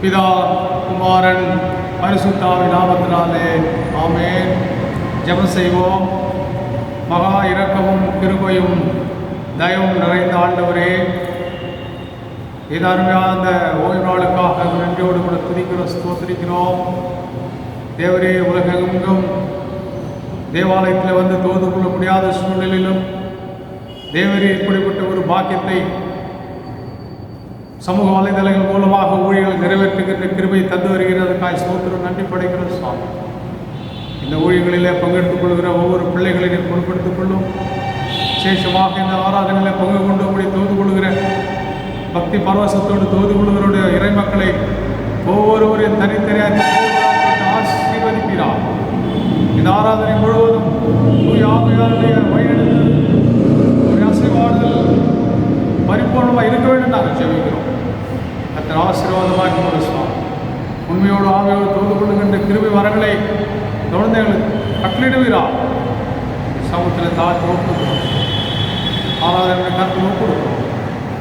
பிதா குமாரன் பரிசுத்தாவின் நாமத்தினாலே ஆமென். ஜெபம் செய்வோம். மகா இரக்கமும் கிருபையும் தயவும் நிறைந்த ஆண்டவரே, இது அருமையான அந்த ஓய்வு நாளுக்காக நன்றியோடு கூட துதிக்கிறோம், ஸ்தோத்திரிக்கிறோம். தேவரே, உலகெங்கும் தேவாலயத்தில் வந்து தொழுது கொள்ள முடியாத சூழ்நிலையிலும் தேவரே இப்படிப்பட்ட ஒரு பாக்கியத்தை சமூக வலைதளங்கள் மூலமாக ஊழியர்கள் நிறைவேற்றுகின்ற கிருபை தந்து வருகிறதுக்காய் ஸ்தோத்திரம், நன்றி படைக்கிறது சுவாமி. இந்த ஊழியர்களிலே பங்கெடுத்துக் கொள்கிற ஒவ்வொரு பிள்ளைகளையும் பொறுப்படுத்திக் கொள்ளும். விசேஷமாக இந்த ஆராதனையில் பங்கு கொண்டு கூடி தொழுது கொள்கிற பக்தி பரவசத்தோடு தொழுது கொள்கிறோடைய இறை மக்களை ஒவ்வொருவரையும் தனித்தனியாக ஆசீர்வதிக்கிறார். இந்த ஆராதனை முழுவதும் ஆமையாருடைய வழிநடத்தல் ஒரு அசைவாடுதல் பரிபூர்ணமாக இருக்க வேண்டும் நாங்கள் ஜெபிக்கிறோம். அத்தனை ஆசீர்வாதமாக சுவாமி. உண்மையோடு ஆமையோடு தொழுது கொள்ளுகின்ற கிருபை வரங்களை தொடர்ந்து எங்களுக்கு கட்டளிடுவீரார். சமூகத்தில் தாழ்த்து ஒப்புக்கிறோம். ஆராதனை கருத்து ஒப்புக்கிறோம்.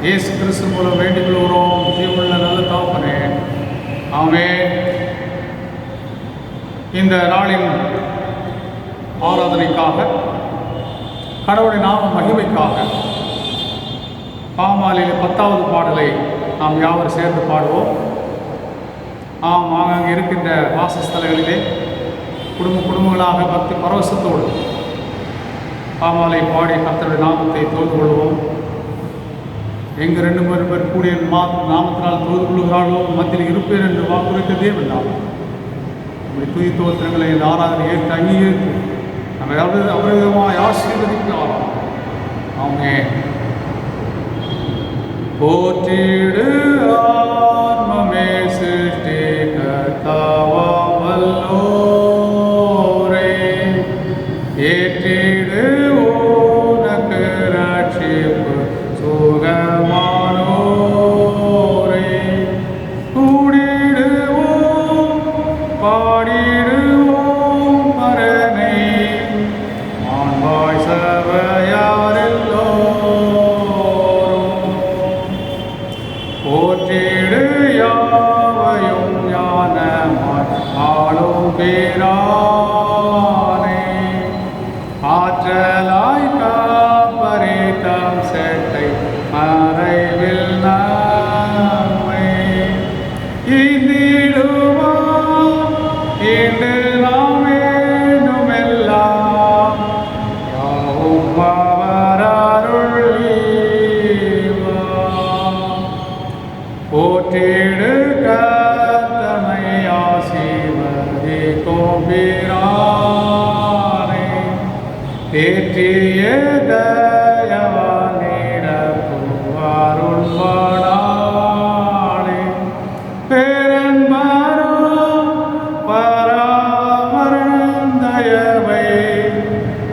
இயேசு கிறிஸ்து மூலம் வேண்டிக் கொள்கிறோம். ஜீவனுள்ள நல்ல தகப்பனே, ஆமென். இந்த நாளின் ஆராதனைக்காக, கடவுளின் நாம மகிமைக்காக பாமாலையில் 10வது பாடலை நாம் யாவரும் சேர்ந்து பாடுவோம். அங்கே இருக்கின்ற வாசஸ்தலங்களிலே குடும்பங்களாக பக்தி பரவசத்தோடு பாமாலை பாடி கர்த்தருடைய நாமத்தை தொழுது கொள்வோம். எங்கு 2 பேர் கூடிய நாமத்தினால் தொழுது கொள்கிறார்களோ மத்தியில் இருப்பேன் என்று வாக்குறுத்த தேவன் நாமம். நம்முடைய துதி தோத்திரங்களை இந்த ஆராதனை ஏற்று அங்கீகரித்து நம்ம அபரிதமாக ஆசீர்வதிக்கிறாராம். ஆமென். போற்றிடு ஆன்மமே சிருஷ்டிகர்த்தாவாம் வல்லோரே, ஏற்றிடு உனக்கு ரட்சிப்பு சுகமானோரே, கூடிடுவோம் பாடிடுவோம் பரனை மாண்பாய் சபையாரெல்லோரும், போற்றிடு யாவையும் ஞானமாய் ஆளும் பேரானே, ஆற்றலாய் காப்பரித்தம் செட்டை மறைவில் நம்மை ஈந்திடுமா இன்று நாம் வேண்டுமெல்லாம் யாவும் அவரருள் ஈவா. போற்றிடு கர்த்தனை ஆசீர்வதிக்கும் பிரானே, தேற்றிய தயவான் நிரப்புவாருள் பாடானே, பேரன்பரும் பராமரன் தயவை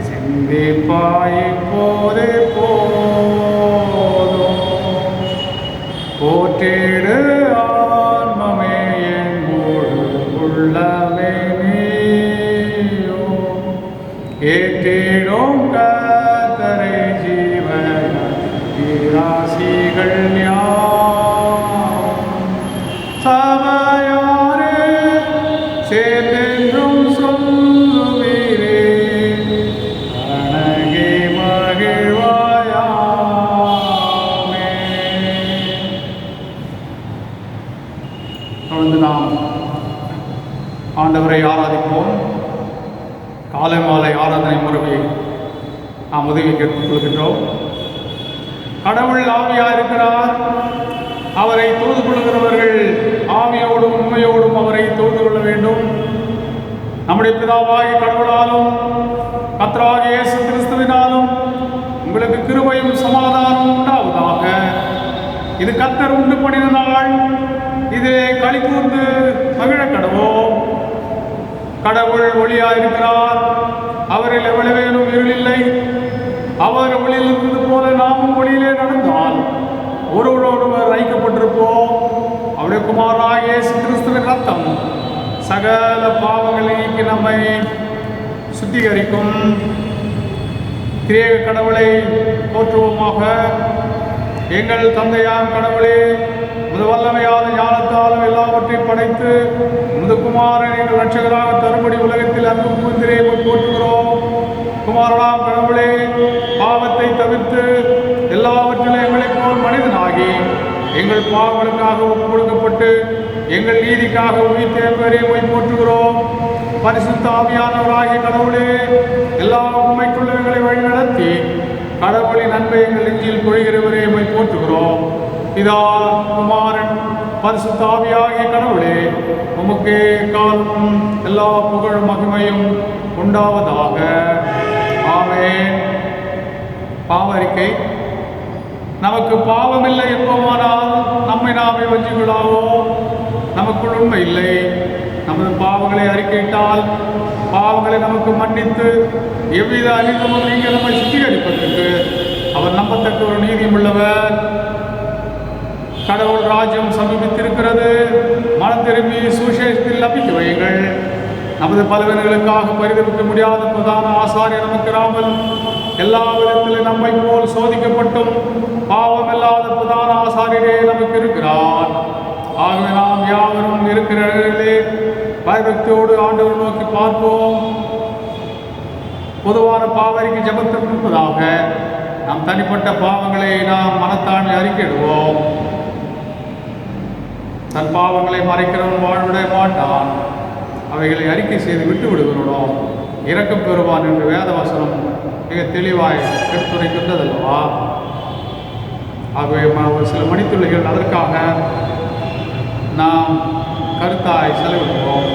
சிந்திப்பாய் இப்போதே போதும். போற்றிடு ஆன்மமே என் முழு உள்ளமே நீயோ, ஏற்றிடும் கர்த்தரை ஜீவன ராசிகள் யாவும் சபையாரே சேர்ந்தென்றும் சொல்லுவீரே, அணகே மகிழ்வாயாமே. தொடர்ந்து நாம் ஆண்டவரை ஆராதிப்போம். காலை மாலை ஆராதனை முறையை நாம் உதவி கேட்டுக் கொள்கின்றோம். கடவுள் ஆவியாக இருக்கிறார். அவரை தொழுது கொள்கிறவர்கள் ஆவியோடும் உண்மையோடும் அவரை தொழுது கொள்ள வேண்டும். நம்முடைய பிதாவாகிய கடவுளாலும் கர்த்தராகிய இயேசு கிறிஸ்துவினாலும் உங்களுக்கு கிருபையும் சமாதானம் உண்டாவதாக. இது கர்த்தர் உண்டு பண்ணின நாள், இதிலே களி கூர்ந்து மகிழ கடவோம். கடவுள் ஒளியாயிருக்கிறார். அவரில் எவ்வளவேனும் இருளில்லை. அவர் ஒளியில் இருந்தது போல நாமும் ஒளியிலே நடந்தால் ஒருவரோடொருவர் ஐக்கப்பட்டிருப்போம். அவருடைய குமாரனாகிய இயேசு கிறிஸ்துவின் ரத்தம் சகல பாவங்களை நீக்கி நம்மை சுத்திகரிக்கும். திரேக கடவுளை போற்றுவோமாக. எங்கள் தந்தையாம் கடவுளே, உமது வல்லமையான ஞானத்தாலும் எல்லாவற்றையும் படைத்து உமது குமாரன் எங்கள் இரட்சகராக தரும்படி உலகத்தில் அன்பு கூர்ந்திரே போற்றுகிறோம். குமாரனாம் கடவுளே, பாவத்தை தவிர்த்து எல்லாவற்றிலும் எங்களைப் போல் மனிதனாகி எங்கள் பாவங்களுக்காக ஒப்புக் கொடுக்கப்பட்டு எங்கள் நீதிக்காக உயிர்த்தேவரே போற்றுகிறோம். பரிசுத்த ஆவியானவராகிய கடவுளே, எல்லா உண்மைக்குள்ளவர்களை வழிநடத்தி கடவுளின் அன்பை எங்கள் நெஞ்சில் பொழிகிறவரே போற்றுகிறோம். இதா குமாரன் பரிசுத்த ஆவியாகிய கடவுளே, உமக்கு காலம் எல்லா புகழும் மகிமையும் உண்டாவதாக. ஆமென். பாவரிக்கை. நமக்கு பாவமில்லை என்போமானால் நம்மை நாமே வஞ்சிகளாவோம், நமக்குள் உண்மை இல்லை. நமது பாவங்களை அறிக்கையிட்டால் பாவங்களை நமக்கு மன்னித்து எவ்வித அநீதமும் நீங்க நம்மை சுத்திகரிப்பதற்கு அவர் நம்பத்தக்க ஒரு நீதியும் உள்ளவர். கடவுள் ராஜ்யம் சமீபித்திருக்கிறது. மனம் திரும்பி சுவிசேஷத்தில் நம்பிக்கை வையுங்கள். நமது பலவீனங்களுக்காக பரிதவிக்க முடியாத பிரதான ஆசாரியர் நமக்கு ராமல் எல்லா விதத்திலும் நம்மை போல் சோதிக்கப்பட்டும் பாவமில்லாத பிரதான ஆசாரியரே நமக்கு இருக்கிறார். ஆகவே நாம் யாவரும் இருக்கிற இடங்களிலே பயபக்தியோடு ஆண்டவர் நோக்கி பார்ப்போம். பொதுவான பாவரிக்கு ஜெபத்திற்கு முன்பதாக நாம் தனிப்பட்ட பாவங்களை நாம் மனத்தாண்மை அறிக்கையிடுவோம். தன் பாவங்களை மறைக்கிறவன் வாழ்விட மாட்டான், அவைகளை அறிக்கை செய்து விட்டு விடுகிறோம் இரக்கம் பெறுவான் என்று வேதவசனம் மிக தெளிவாய் எடுத்துரைக்கின்றதல்லவா? ஆகவே ஒரு சில மணித்துளிகள் அதற்காக நாம் கருத்தாய் செலவிடுவோம்.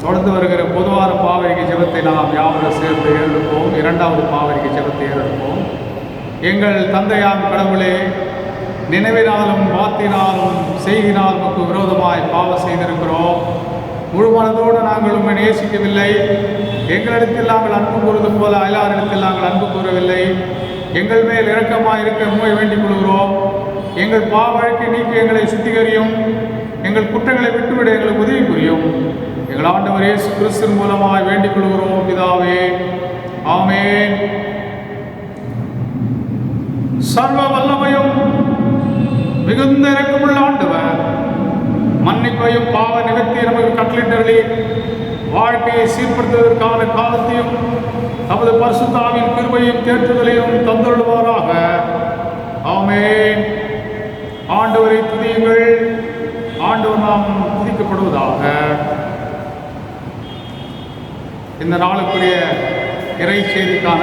தொடர்ந்து வருகிற பொதுவான பாவரிக்கை ஜெபத்தை நாம் யாவரும் சேர்ந்து ஏறெடுப்போம். இரண்டாவது பாவரிக்கை ஜெபத்தை ஏறெடுப்போம். எங்கள் தந்தையாம் கடவுளே, நினைவினாலும் வாத்தினாலும் செய்தினால் நமக்கு விரோதமாய் பாவம் செய்திருக்கிறோம். முழு மனதோடு நாங்கள் உண்மை நேசிக்கவில்லை. எங்களிடத்தில் நாங்கள் அன்பு கூறுவது போல அயலாரிடத்தில் நாங்கள் அன்பு கூறவில்லை. எங்கள் மேல் இரக்கமாக இருக்க உண்மை வேண்டிக் கொள்கிறோம். எங்கள் பாவழக்கை நீக்கி எங்களை சுத்திகரியும். எங்கள் குற்றங்களை விட்டுவிட எங்களுக்கு உதவி புரியும். எங்கள் ஆண்டவர் இயேசு கிறிஸ்துவின் மூலமாய் வேண்டிக் கொள்கிறோம் பிதாவே. ஆமென். சர்வ வல்லமையும் மிகுந்த இரக்கமுள்ள ஆண்டவர் மன்னிப்பையும் பாவ நிவர்த்தியை நமக்கு கட்டளையிட்டருளி வாழ்க்கையை சீர்படுத்துவதற்கான காலத்தையும் நமது பரிசுத்த ஆவியின் கிருபையும் தேற்றுதலையும் தந்தருளுவாராக. ஆமென். ஆண்டவரை துதியுங்கள். ஆண்டவர் நாம் துதிக்கப்படுவதாக. இந்த நாளுக்குரிய இறை செய்திக்கான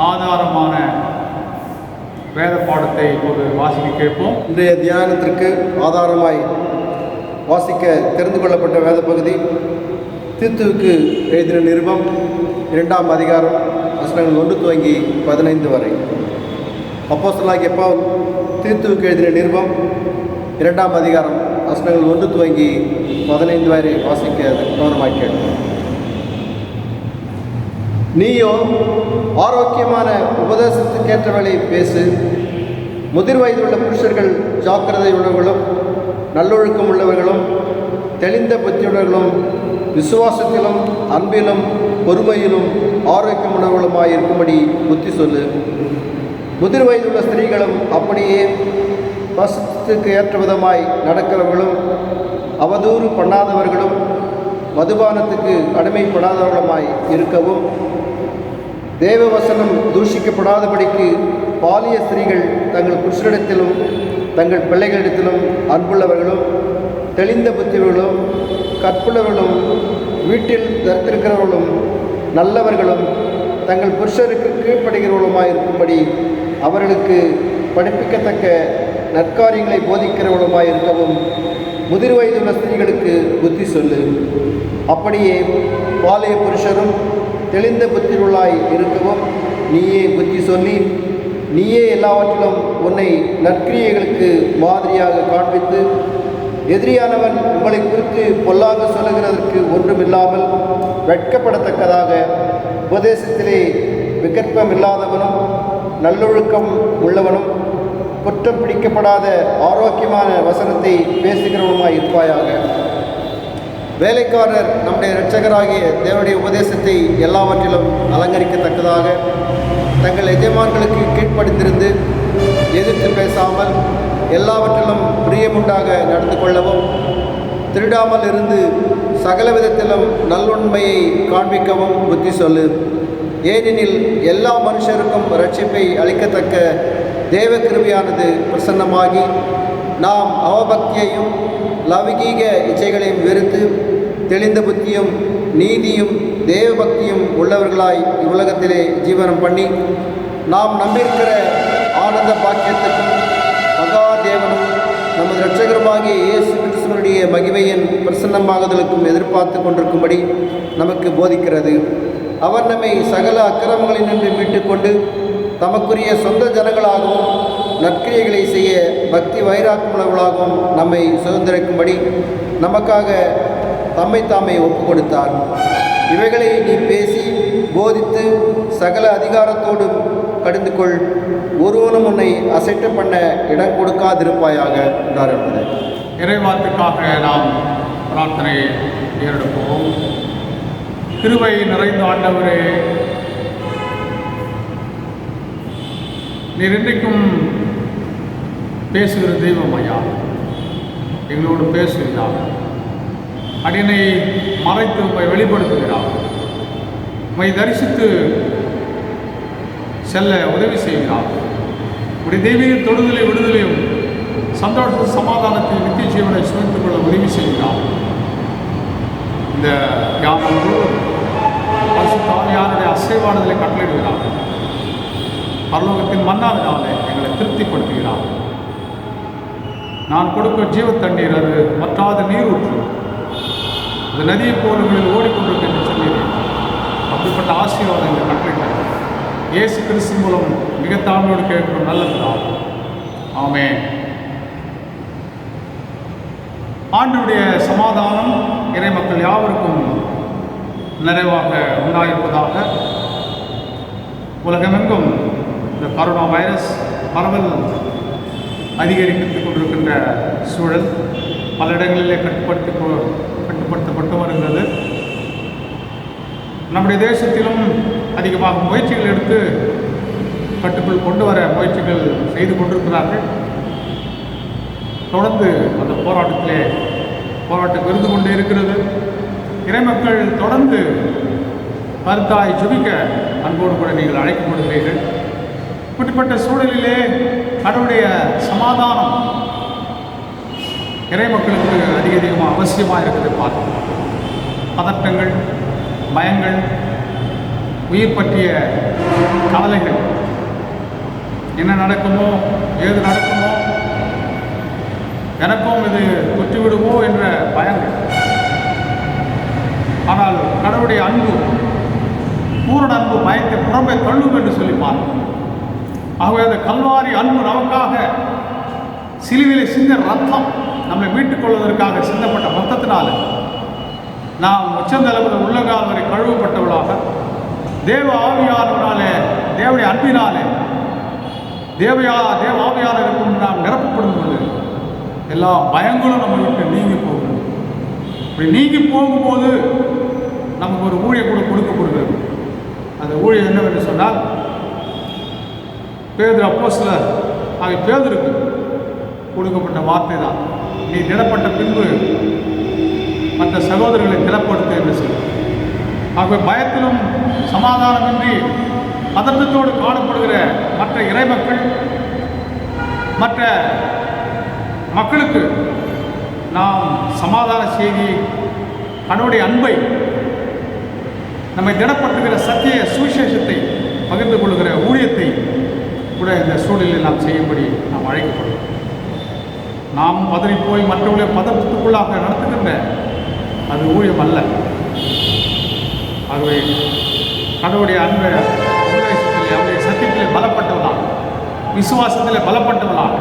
ஆதாரமான வேத பாடத்தை இப்போது வாசிக்க கேட்போம். இன்றைய தியானத்திற்கு ஆதாரமாய் வாசிக்க தெரிந்து கொள்ளப்பட்ட வேத பகுதி தீத்துவுக்கு எழுதின நிருபம் 2ஆம் அதிகாரம் வசனங்கள் 1 துவங்கி 15 வரை. அப்போஸ்தலனாகிய பவுல் தீத்துவுக்கு எழுதின நிருபம் 2ஆம் அதிகாரம் வசனங்கள் 1 துவங்கி 15 வரை வாசிக்க கவனமாய் கேட்போம். நீயோ ஆரோக்கியமான உபதேசத்துக்கேற்றவளை பேசு. முதிர் வயதுள்ள புருஷர்கள் ஜாக்கிரதை உள்ளவர்களும் நல்லொழுக்கம் உள்ளவர்களும் தெளிந்த புத்தியுள்ளவர்களும் விசுவாசத்திலும் அன்பிலும் பொறுமையிலும் ஆரோக்கியம் உள்ளவர்களுமாய் இருக்கும்படி புத்தி சொல்லு. முதிர் வயதுள்ள ஸ்திரீகளும் அப்படியே பசுத்துக்கு ஏற்ற விதமாய் நடக்கிறவர்களும் அவதூறு பண்ணாதவர்களும் மதுபானத்துக்கு அடிமைப்படாதவர்களுமாய் இருக்கவும், தேவவசனம் தூஷிக்கப்படாதபடிக்கு பாலிய ஸ்திரீகள் தங்கள் புருஷனிடத்திலும் தங்கள் பிள்ளைகளிடத்திலும் அன்புள்ளவர்களும் தெளிந்த புத்தியவர்களும் கற்புள்ளவர்களும் வீட்டில் தரித்திருக்கிறவர்களும் நல்லவர்களும் தங்கள் புருஷருக்கு கீழ்ப்படுகிறவர்களுமாய் இருக்கும்படி அவர்களுக்கு படிப்பிக்கத்தக்க நற்காரியங்களை போதிக்கிறவர்களுமாய் இருக்கவும் முதிர் வயதுள்ள ஸ்திரீகளுக்கு புத்தி சொல்லு. அப்படியே பாலிய புருஷரும் தெளிந்த புத்தியுள்ளாய் இருக்கவும் நீயே புத்தி சொல்லி நீயே எல்லாவற்றிலும் உன்னை நற்கிரியைகளுக்கு மாதிரியாக காண்பித்து எதிரியானவன் உங்களை குறித்து பொல்லாக சொல்லுகிறதற்கு ஒன்றுமில்லாமல் வெட்கப்படத்தக்கதாக உபதேசத்திலே விகற்பம் இல்லாதவனும் நல்லொழுக்கம் உள்ளவனும் குற்றம் பிடிக்கப்படாத ஆரோக்கியமான வசனத்தை பேசுகிறவனுமாய் இருப்பாயாக. வேலைக்காரர் நம்முடைய இரட்சகராகிய தேவனுடைய உபதேசத்தை எல்லாவற்றிலும் அலங்கரிக்கத்தக்கதாக தங்கள் எஜமான்களுக்கு கீழ்ப்படிந்திருந்து எதிர்த்து பேசாமல் எல்லாவற்றிலும் பிரியமுண்டாக நடந்து கொள்ளவும், திருடாமல் இருந்து சகல விதத்திலும் நல்லுண்மையை காண்பிக்கவும் புத்தி சொல்லு. ஏனெனில் எல்லா மனுஷருக்கும் இரட்சிப்பை அளிக்கத்தக்க தேவ கிருபையானது பிரசன்னமாகி நாம் அவபக்தியையும் லௌகீக இச்சைகளையும் வெறுத்து தெளிந்த புத்தியும் நீதியும் தேவபக்தியும் உள்ளவர்களாய் இவ்வுலகத்திலே ஜீவனம் பண்ணி நாம் நம்பியிருக்கிற ஆனந்த பாக்கியத்துக்கும் மகாதேவனும் நமது இரட்சகருமாகிய இயேசு கிறிஸ்துவனுடைய மகிமையின் பிரசன்னமாகுதலுக்கும் எதிர்பார்த்து கொண்டிருக்கும்படி நமக்கு போதிக்கிறது. அவர் நம்மை சகல அக்கிரமங்களினின்று மீட்டுக்கொண்டு தமக்குரிய சொந்த ஜனங்களாகவும் நற்கிரியைகளை செய்ய பக்தி வைராக்கியமுள்ளவர்களாகவும் நம்மை சுதந்திரிக்கும்படி நமக்காக தம்மை தாமே ஒப்பு கொடுத்தார். இவைகளை நீ பேசி போதித்து சகல அதிகாரத்தோடு கடிந்து கொள். ஒருவனும் உன்னை அசைட்டு பண்ண இடம் கொடுக்காதிருப்பாயாக என்றார். இறைவார்த்தைக்காக நாம் பிரார்த்தனையை ஏறெடுப்போம். கிருபை நிறைந்த ஆண்டவரே, நீர் இன்றைக்கும் பேசுகிற தெய்வம் ஐயா, எங்களோடு பேசுகிறார். அடினை மறைத்து உம்மை வெளிப்படுத்துகிறார். உம்மை தரிசித்து செல்ல உதவி செய்கிறார். உடைய தெய்வீக தொடுதலை விடுதலையும் சந்தோஷ சமாதானத்தில் நித்திய ஜீவனை சுமத்துக் கொள்ள உதவி செய்கிறார். இந்த யாரும் பரிசுத்தாவியாருடைய அசைவாடுதலை கட்டளையிடுகிறார். பரலோகத்தின் மன்னாவினாலே எங்களை திருப்திப்படுத்துகிறார். நான் கொடுக்கும் ஜீவ தண்ணீர் அது வற்றாத நீரூற்று, அது நதியை போலுங்களில் ஓடிக்கொண்டிருக்கு என்று சொல்லிடுறேன். அப்படிப்பட்ட ஆசீர்வாதங்களை கட்டளையிட்டார். இயேசு கிறிஸ்து மூலம் மிக தாழ்மையோடு கேட்கிறோம் நல்லதுதான். ஆமென். ஆண்டவருடைய சமாதானம் இறை மக்கள் யாவருக்கும் நிறைவாக உண்டாயிருப்பதாக. உலகமெங்கும் இந்த கரோனா வைரஸ் பரவல் அதிகரித்துக் கொண்டிருக்கின்ற சூழல் பல இடங்களிலே கட்டுப்படுத்தப்பட்டு வருகிறது. நம்முடைய தேசத்திலும் அதிகமாக முயற்சிகள் எடுத்து கட்டுக்குள் கொண்டு வர முயற்சிகள் செய்து கொண்டிருக்கிறார்கள். தொடர்ந்து அந்த போராட்டம் இருந்து கொண்டே இருக்கிறது. இறைமக்கள் தொடர்ந்து கருத்தாய் ஜெபிக்க அன்போடு கூட நீங்கள் அழைக்கப்படுகிறீர்கள். இப்படிப்பட்ட சூழலிலே கடவுளுடைய சமாதானம் இறைமக்களுக்கு அதிகமாக அவசியமாக இருக்கிறது. பார்க்கணும். பதட்டங்கள், பயங்கள், உயிர் பற்றிய கவலைகள், என்ன நடக்குமோ ஏது நடக்குமோ, எனக்கும் இது தொற்றுவிடுமோ என்ற பயங்கள். ஆனால் கடவுளுடைய அன்பு, பூரண அன்பு பயத்தை புறம்பே தள்ளும் என்று சொல்லி பார்க்கணும். ஆகவே அந்த கல்வாரி அன்பு நமக்காக சிலுவையிலே சிந்த ரத்தம் நம்மை மீட்டுக் கொள்வதற்காக சிந்தப்பட்ட ரத்தத்தினால நாம் உச்சந்தளவில் உள்ளங்கால் வரை கழுவப்பட்டவளாக தேவ ஆவியானவனாலே, தேவனுடைய அன்பினாலே, தேவ ஆவியானவருக்கும் நாம் நிரப்பப்படும் பொழுது எல்லா பயங்களும் நம்ம விட்டு நீங்கி போகும். இப்படி நீங்கி போகும்போது நமக்கு ஒரு ஊழியம் கூட கொடுக்கப்படுகிறது. அந்த ஊழியம் என்னவென்று சொன்னால், பேதுரு அப்போஸ்தலர் பேதுருக்கு கொடுக்கப்பட்ட வார்த்தை தான், நீ திடப்பட்ட பின்பு மற்ற சகோதரர்களை திடப்படுத்து என்று சொல்லி. ஆகவே பயத்திலும் சமாதானமின்றி பதட்டத்தோடு காணப்படுகிற மற்ற இறைமக்கள், மற்ற மக்களுக்கு நாம் சமாதான செய்தி, கடவுளுடைய அன்பை, நம்மை திடப்படுத்துகிற சத்திய சுவிசேஷத்தை பகிர்ந்து கொள்கிற ஊழியத்தை கூட இந்த சூழலில் நாம் செய்யும்படி நாம் அழைக்கப்படுகிறோம். நாம் பதறி போய் மற்றவர்களை பதற்றத்துக்குள்ளாக நடத்துகின்ற அது ஊழியம் அல்ல. ஆகவே கடவுளுடைய அன்பை உபதேசத்திலே, அவருடைய சத்தியத்திலே பலப்பட்டவளாக, விசுவாசத்திலே பலப்பட்டவளாக,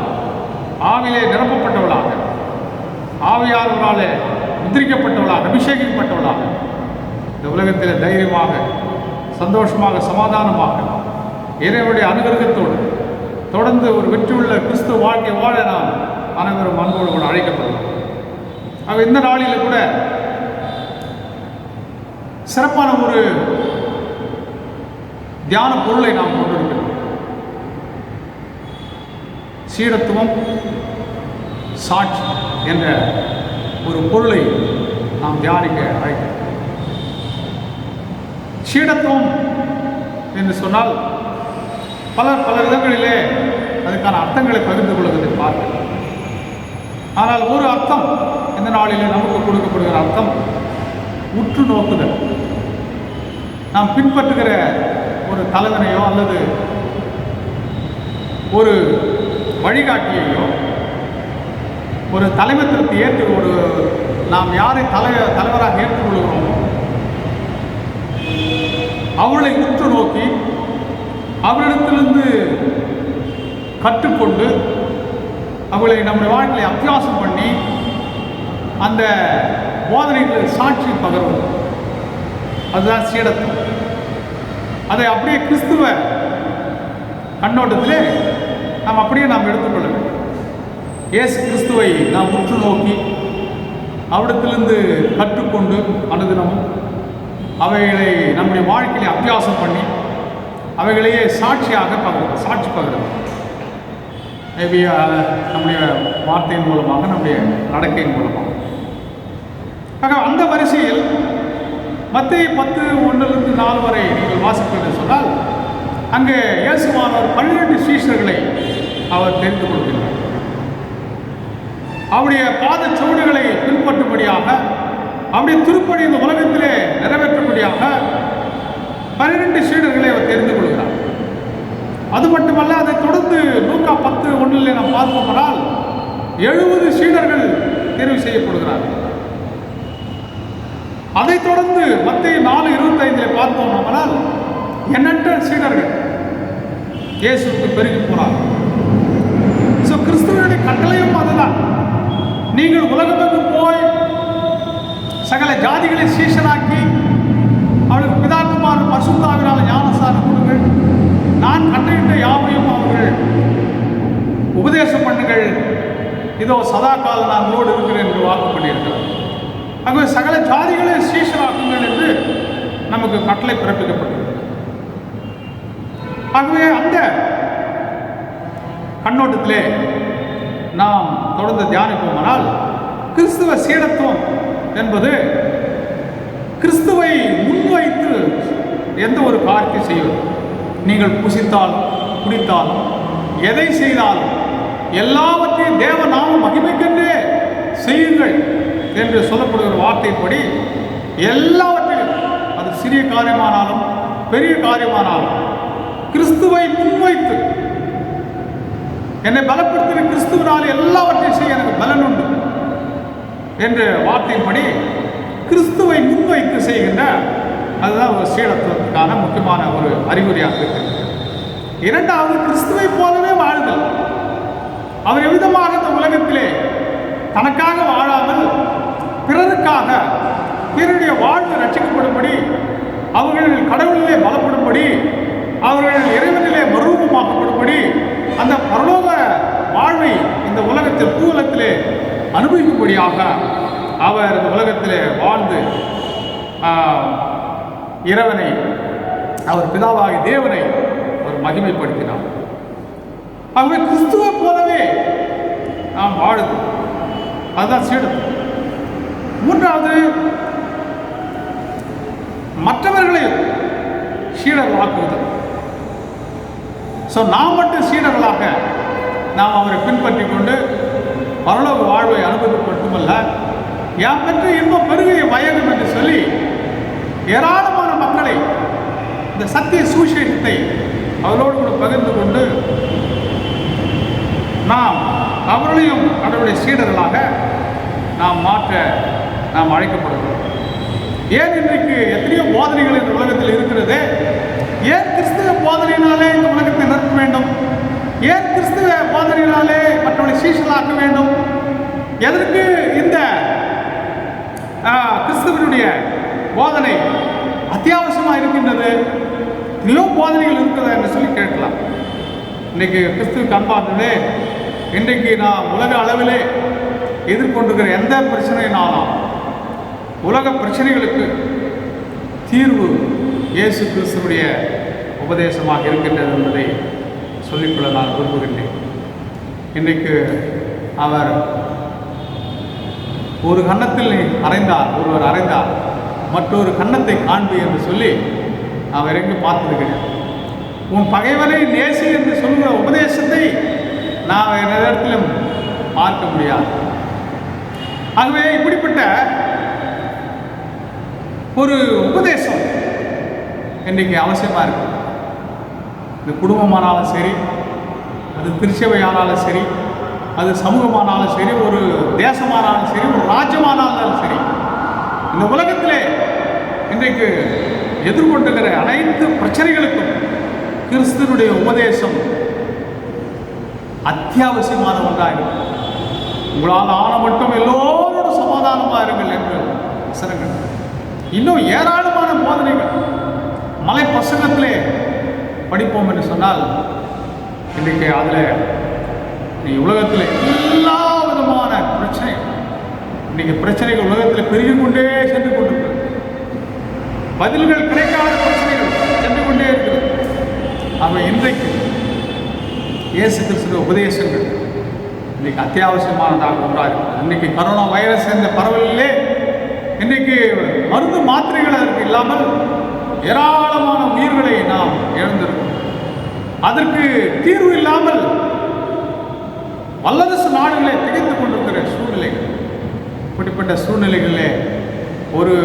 ஆவிலே நிரப்பப்பட்டவளாக, ஆவியாளர்களாலே முத்திரிக்கப்பட்டவளாக, அபிஷேகிக்கப்பட்டவளாக இந்த உலகத்தில் தைரியமாக, சந்தோஷமாக, சமாதானமாக, இறைவனுடைய அனுகிரகத்தோடு தொடர்ந்து ஒரு வெற்றியுள்ள கிறிஸ்துவ வாழ்க்கை வாழ நாம் அனைவரும் அன்போடு கூட அழைக்கப்படலாம். ஆக இந்த நாளில் கூட சிறப்பான ஒரு தியான பொருளை நாம் கொண்டிருக்கிறோம். சீடத்துவம், சாட்சி என்ற ஒரு பொருளை நாம் தியானிக்க அழைக்கிறோம். சீடத்துவம் என்று சொன்னால் பல விதங்களிலே அதுக்கான அர்த்தங்களை பகிர்ந்து கொள்வதை பார்க்கிறோம். ஆனால் ஒரு அர்த்தம் இந்த நாளிலே நமக்கு கொடுக்கப்படுகிற அர்த்தம் உற்று நோக்குதல். நாம் பின்பற்றுகிற ஒரு தலைவனையோ அல்லது ஒரு வழிகாட்டியையோ ஒரு தலைமைத்துவத்தை ஏற்று நாம் யாரை தலைவராக ஏற்றுக்கொள்கிறோமோ அவர்களை உற்று நோக்கி அவரிடத்திலிருந்து கற்றுக்கொண்டு அவர்களை நம்முடைய வாழ்க்கையை அபியாசம் பண்ணி அந்த போதனைகளை சாட்சி பகர்வது, அதுதான் சீடத்துவம். அதை அப்படியே கிறிஸ்துவ கண்ணோட்டத்திலே நாம் அப்படியே எடுத்துக்கொள்ள வேண்டும். இயேசு கிறிஸ்துவை நாம் உற்று நோக்கி அவரிடத்திலிருந்து கற்றுக்கொண்டு அனுதினமும் அவைகளை நம்முடைய வாழ்க்கையை அபியாசம் பண்ணி அவைகளையே சாட்சியாக சாட்சி பகிர்ந்து மேபி நம்முடைய வார்த்தையின் மூலமாக நம்முடைய நடக்கையின் மூலமாக. ஆக அந்த வரிசையில் மத்தேயு 10:1-4 வரை நீங்கள் வாசிப்பது சொன்னால் அங்கே இயேசுவானவர் 12 சீஷர்களை அவர் தெரிந்து கொள்கிறார். அவருடைய பாத சுவடுகளை பின்பற்றும்படியாக அவருடைய திருப்பணி இந்த உலகத்திலே நிறைவேற்றும்படியாக 12 சீடர்களை அவர் தெரிந்து கொள்கிறார். அது மட்டுமல்ல, அதை தொடர்ந்து லூக்கா 10:1 நாம் பார்ப்போமானால் 70 சீடர்கள் தேர்வு செய்யப்படுகிறார்கள். அதைத் தொடர்ந்து மத்தேயு 4:25 பார்ப்போமானால் எண்ணற்ற சீடர்கள் இயேசுவுக்கு பெருகி போனார். ஸோ கிறிஸ்துவனுடைய கட்டளையும் அதுதான். நீங்கள் உலகத்துக்கு போய் சகல ஜாதிகளை சீஷராக்கி அவளுக்கு பிதாக்குமார் பரிசுத்தாவினால் ஞானஸ்நானம் கொடுங்கள், நான் கட்டளையிட்ட யாவையும் அவர்கள் உபதேசம் பண்ணுங்கள், இதோ சதா காலம் நான் உங்களோடு இருக்கிறேன் என்று வாக்கு பண்ணியிருக்கிறார். ஆகவே சகல ஜாதிகளை சீஷராக்குங்கள் என்று நமக்கு கட்டளை பிறப்பிக்கப்பட்டது. ஆகவே அந்த கண்ணோட்டத்திலே நாம் தொடர்ந்து தியானிப்போமானால் கிறிஸ்துவ சீடத்துவம் என்பது கிறிஸ்துவை முன்வைத்து எந்த ஒரு காரியத்தை செய்வது. நீங்கள் புசித்தால் குடித்தால் எதை செய்தாலும் எல்லாவற்றையும் தேவ நாம மகிமைக்கென்றே செய்யுங்கள் என்று சொல்லப்படுகிற வார்த்தைப்படி எல்லாவற்றையும், அது சிறிய காரியமானாலும் பெரிய காரியமானாலும் கிறிஸ்துவை முன்வைத்து என்னை பலப்படுத்தின கிறிஸ்துவனால் எல்லாவற்றையும் செய்ய எனக்கு பலன் உண்டு என்ற வார்த்தையின்படி கிறிஸ்துவை முன்வைத்து செய்கின்ற அதுதான் ஒரு சீடத்துவத்துக்கான முக்கியமான ஒரு அறிகுறியாக இருக்கிறது. இரண்டாவது, கிறிஸ்துவை போலவே வாழுதல். அவர் எவ்விதமாக இந்த உலகத்திலே தனக்காக வாழாமல் பிறருக்காக, பிறருடைய வாழ்வு ரட்சிக்கப்படும்படி, அவர்கள் கடவுளிலே பலப்படும்படி, அவர்கள் இறைவனிலே மறுரூபமாக்கப்படும்படி, அந்த பரலோக வாழ்வை இந்த உலகத்தில் பூவுலகத்திலே அனுபவிக்கும்படியாக அவர் இந்த உலகத்திலே வாழ்ந்து இறைவனை, அவர் பிதாவாகி தேவனை அவர் மகிமைப்படுத்தினார். ஆகவே கிறிஸ்துவை போலவே நாம் வாழுது, அதுதான் சீடத்துவம். மூன்றாவது, மற்றவர்களை சீடர்களாக்குவது. ஸோ நாம் மட்டும் சீடர்களாக நாம் அவரை பின்பற்றி கொண்டு பரலோக வாழ்வை அனுபவிப்பது மட்டுமல்ல, யாம் பெற்ற இன்பம் பெருகிய வயகம் என்று சொல்லி ஏராளமான மக்களை இந்த சத்திய சுவிசேஷத்தை அவரோடு கூட பகிர்ந்து கொண்டு நாம் அவர்களையும் அவருடைய சீடர்களாக நாம் மாற்ற நாம் அழைக்கப்படுகிறோம். ஏன் இன்றைக்கு எத்தனையோ போதனைகள் இந்த உலகத்தில் இருக்கிறது? ஏன் கிறிஸ்துவ போதனையினாலே இந்த உலகத்தை நிறுத்த வேண்டும்? ஏன் கிறிஸ்துவ போதனையினாலே மற்றவர்களை சீஷர்களாக்க வேண்டும்? எதற்கு இந்த கிறிஸ்துவனுடைய போதனை அத்தியாவசியமாக இருக்கின்றது? எத்தனையோ போதனைகள் இருக்கிறதா என்று சொல்லி கேட்கலாம். இன்றைக்கு கிறிஸ்துவுக்கு அன்பானதே, இன்றைக்கு நான் உலக அளவிலே எதிர்கொண்டிருக்கிற எந்த பிரச்சனையினாலும், உலக பிரச்சனைகளுக்கு தீர்வு இயேசு கிறிஸ்துவுடைய உபதேசமாக இருக்கின்றது என்பதை சொல்லிக்கொள்ள நான் விரும்புகின்றேன். இன்றைக்கு அவர் ஒரு கன்னத்தில் ஒருவர் அறைந்தார், மற்றொரு கன்னத்தை காண்பு என்று சொல்லி அவர் எங்கு பார்த்திருக்கிறேன். உன் பகைவனை நேசி என்று சொல்கிற உபதேசத்தை நான் வேறு இடத்திலும் பார்க்க முடியாது. ஆகவே இப்படிப்பட்ட ஒரு உபதேசம் இன்றைக்கு அவசியமாக இருக்கு. இந்த குடும்பமானாலும் சரி, அது திருச்சபையானாலும் சரி, அது சமூகமானாலும் சரி, ஒரு தேசமானாலும் சரி, ஒரு ராஜ்யமானாலும் சரி, இந்த உலகத்திலே இன்றைக்கு எதிர்கொண்டுகிற அனைத்து பிரச்சனைகளுக்கும் கிறிஸ்துவனுடைய உபதேசம் அத்தியாவசியமான ஒன்றாக இருக்கும். உங்களால் ஆன மட்டும் எல்லோரோடும் சமாதானமாக இருங்கள் என்று வசனங்கள். இன்னும் ஏராளமான போதனைகள் மலை பிரசங்கத்திலே படிப்போம் என்று சொன்னால், இன்றைக்கு அதில் நீ உலகத்தில் எல்லா விதமான பிரச்சனை, இன்றைக்கு பிரச்சனைகள் உலகத்தில் பெருகி கொண்டே சென்று கொண்டிருக்கிறது. பதில்கள் கிடைக்காத பிரச்சனைகள் சென்று கொண்டே இருக்கிறது. அவை இன்றைக்கு இயேசு கிறிஸ்துவின் உபதேசங்கள் இன்றைக்கு அத்தியாவசியமானதாக ஒன்றாக இருக்கிறது. இன்றைக்கு கரோனா வைரஸ் என்ற பரவலிலே இன்றைக்கு மருந்து மாத்திரைகள் அதற்கு இல்லாமல் ஏராளமான உயிர்களை நாம் இழந்திருக்கிறோம். அதற்கு தீர்வு இல்லாமல் வல்லரசு நாடுகளை திகைத்துக் கொண்டிருக்கிற சூழ்நிலைகள். இப்படிப்பட்ட சூழ்நிலைகளிலே ஒரு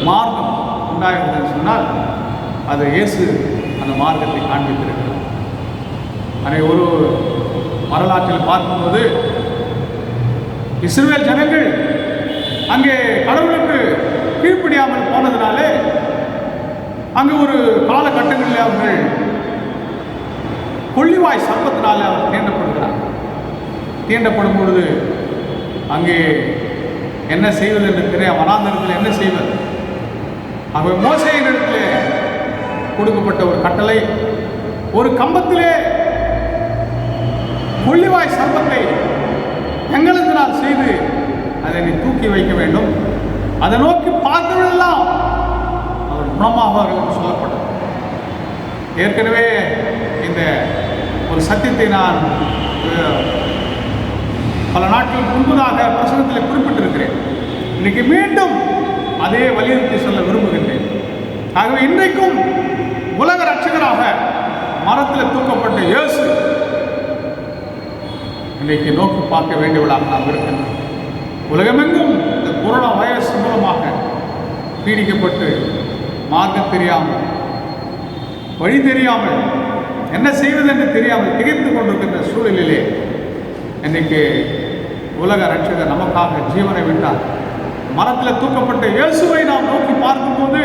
மார்க்கம் உண்டாகிறது சொன்னால் அது இயேசு அந்த மார்க்கத்தை காண்பித்திருக்கிறார். அதை ஒரு வரலாற்றில் பார்க்கும்போது இஸ்ரவேல் ஜனங்கள் அங்கே கடவுளுக்கு கீழ்ப்படியாமல் போனதினாலே அங்கு ஒரு காலகட்டங்களில் அவர்கள் கொள்ளிவாய் சர்ப்பத்தினாலே அவர் தீண்டப்படுகிறார். தீண்டப்படும் பொழுது அங்கே என்ன செய்வது என்று தெரியாது, வனாந்தரத்தில் என்ன செய்வது. ஆகவே மோசேயின் இடத்திலே கொடுக்கப்பட்ட ஒரு கட்டளை, ஒரு கம்பத்திலே கொள்ளிவாய் சர்ப்பத்தை எங்களினால் செய்து அதை நீ தூக்கி வைக்க வேண்டும், அதை நோக்கி பார்த்தவர்களெல்லாம் அவர் குணமாவார்கள் என்று சொல்லப்பட்டது. ஏற்கனவே இந்த ஒரு சத்தியத்தை நான் பல நாட்களுக்கு முன்பதாக பிரசங்கத்தில் குறிப்பிட்டிருக்கிறேன். இன்றைக்கு மீண்டும் அதே வலியுறுத்தி சொல்ல விரும்புகின்றேன். ஆகவே இன்றைக்கும் உலக ரட்சகராக மரத்தில் தூக்கப்பட்ட இயேசு இன்றைக்கு நோக்கி பார்க்க வேண்டியவளாக நாம் இருக்கின்றோம். உலகமெங்கும் இந்த கொரோனா வைரஸ் மூலமாக பீடிக்கப்பட்டு மார்க்கம் தெரியாமல், வழி தெரியாமல், என்ன செய்வது என்று தெரியாமல் திகைத்து கொண்டிருக்கின்ற சூழலிலே இன்றைக்கு உலக ரட்சகர் நமக்காக ஜீவனை விட்டார். மரத்தில் தூக்கப்பட்ட இயேசுவை நாம் நோக்கி பார்க்கும்போது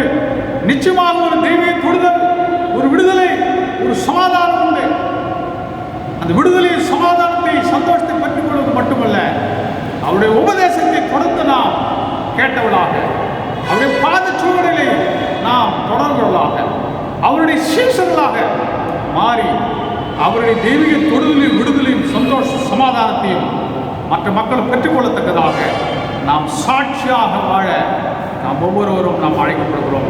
நிச்சயமாக ஒரு தெய்வீக தொடுதல், ஒரு விடுதலை, ஒரு சமாதானம் உண்டு. அந்த விடுதலையை, சமாதானத்தை, சந்தோஷத்தை பெற்றுக் கொள்வது மட்டுமல்ல, அவருடைய உபதேசத்தை தொடர்ந்து நாம் கேட்டவளாக, அவருடைய பாதச்சுவடிகளை நாம் தொடர்பவர்களாக, அவருடைய சீசர்களாக மாறி அவருடைய தெய்வீக தொடுதலையும் விடுதலையும் சந்தோஷ சமாதானத்தையும் மற்ற மக்கள் பெற்றுக்கொள்ளத்தக்கதாக நாம் சாட்சியாக வாழ நாம் ஒவ்வொருவரும் நாம் அழைக்கப்படுகிறோம்.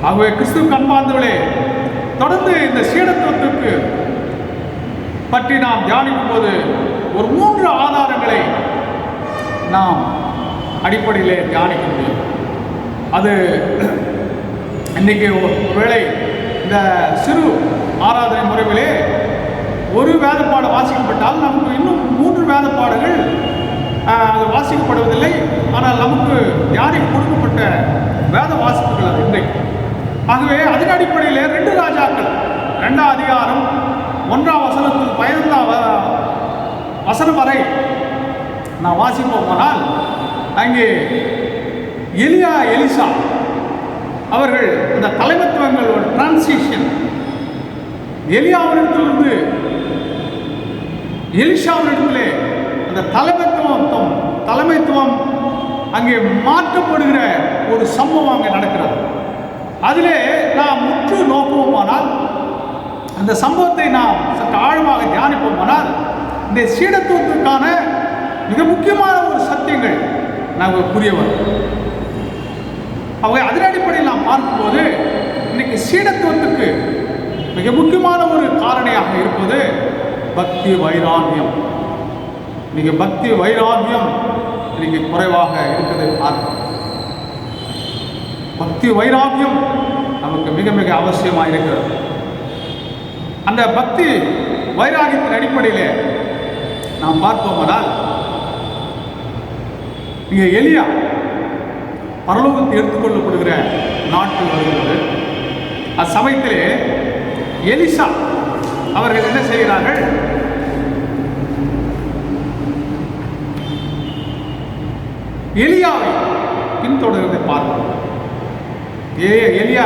ஆகவே கிறிஸ்துவுக்கு அன்பார்ந்தவர்களே, தொடர்ந்து இந்த சீடத்துவத்திற்கு பற்றி நாம் தியானிக்கும் போது ஒரு 3 ஆதாரங்களை நாம் அடிப்படையிலே தியானிக்க முடியும். அது இன்றைக்கி ஒருவேளை இந்த சிறு ஆராதனை முறையிலே ஒரு வேதப்பாடு வாசிக்கப்பட்டால் நமக்கு இன்னும் 3 வேதப்பாடுகள் அது வாசிக்கப்படுவதில்லை. ஆனால் நமக்கு தியானிக்கு கொடுக்கப்பட்ட வேத வாசிப்புகள் அது இன்றைக்கு. ஆகவே அதன் அடிப்படையில் 2 ராஜாக்கள் 2ஆம் அதிகாரம் 1ஆம் வசனத்தில் 15ஆம் வசனம் வரை நான் வாசிப்போம். ஆனால் அங்கே எலியா, எலிசா அவர்கள் இந்த தலைமைத்துவங்கள் ஒரு டிரான்சிஷன், எலியாவிடத்திலிருந்து எலிசாவிடத்திலே அந்த தலைமைத்துவம் அங்கே மாற்றப்படுகிற ஒரு சம்பவம் அங்கே நடக்கிறது. அதிலே நாம் முற்று நோக்குவோமானால், அந்த சம்பவத்தை நாம் சற்று ஆழமாக தியானிப்போமானால், இந்த சீடத்துவத்திற்கான மிக முக்கியமான ஒரு சத்தியங்கள் நாங்கள் புரிய வரும். அவங்க அதன் அடிப்படையில் நாம் பார்க்கும்போது இன்னைக்கு சீடத்துவத்துக்கு மிக முக்கியமான ஒரு காரணியாக இருப்பது பக்தி வைராகியம். இன்னைக்கு பக்தி வைராகியம் இன்னைக்கு குறைவாக இருக்கிறதை பார்க்கிறோம். பக்தி வைராகியம் நமக்கு மிக மிக அவசியமாக இருக்கிறது. அந்த பக்தி வைராகியத்தின் அடிப்படையில் நாம் பார்ப்போமானால், இங்கே எலியா பரலோகத்தை எடுத்துக்கொள்ளப்படுகிற நாட்கள் வருகிறது. அச்சமயத்திலே எலிசா அவர்கள் என்ன செய்கிறார்கள்? எலியாவை பின்தொடர்வதை பார்க்கிறோம். எலியா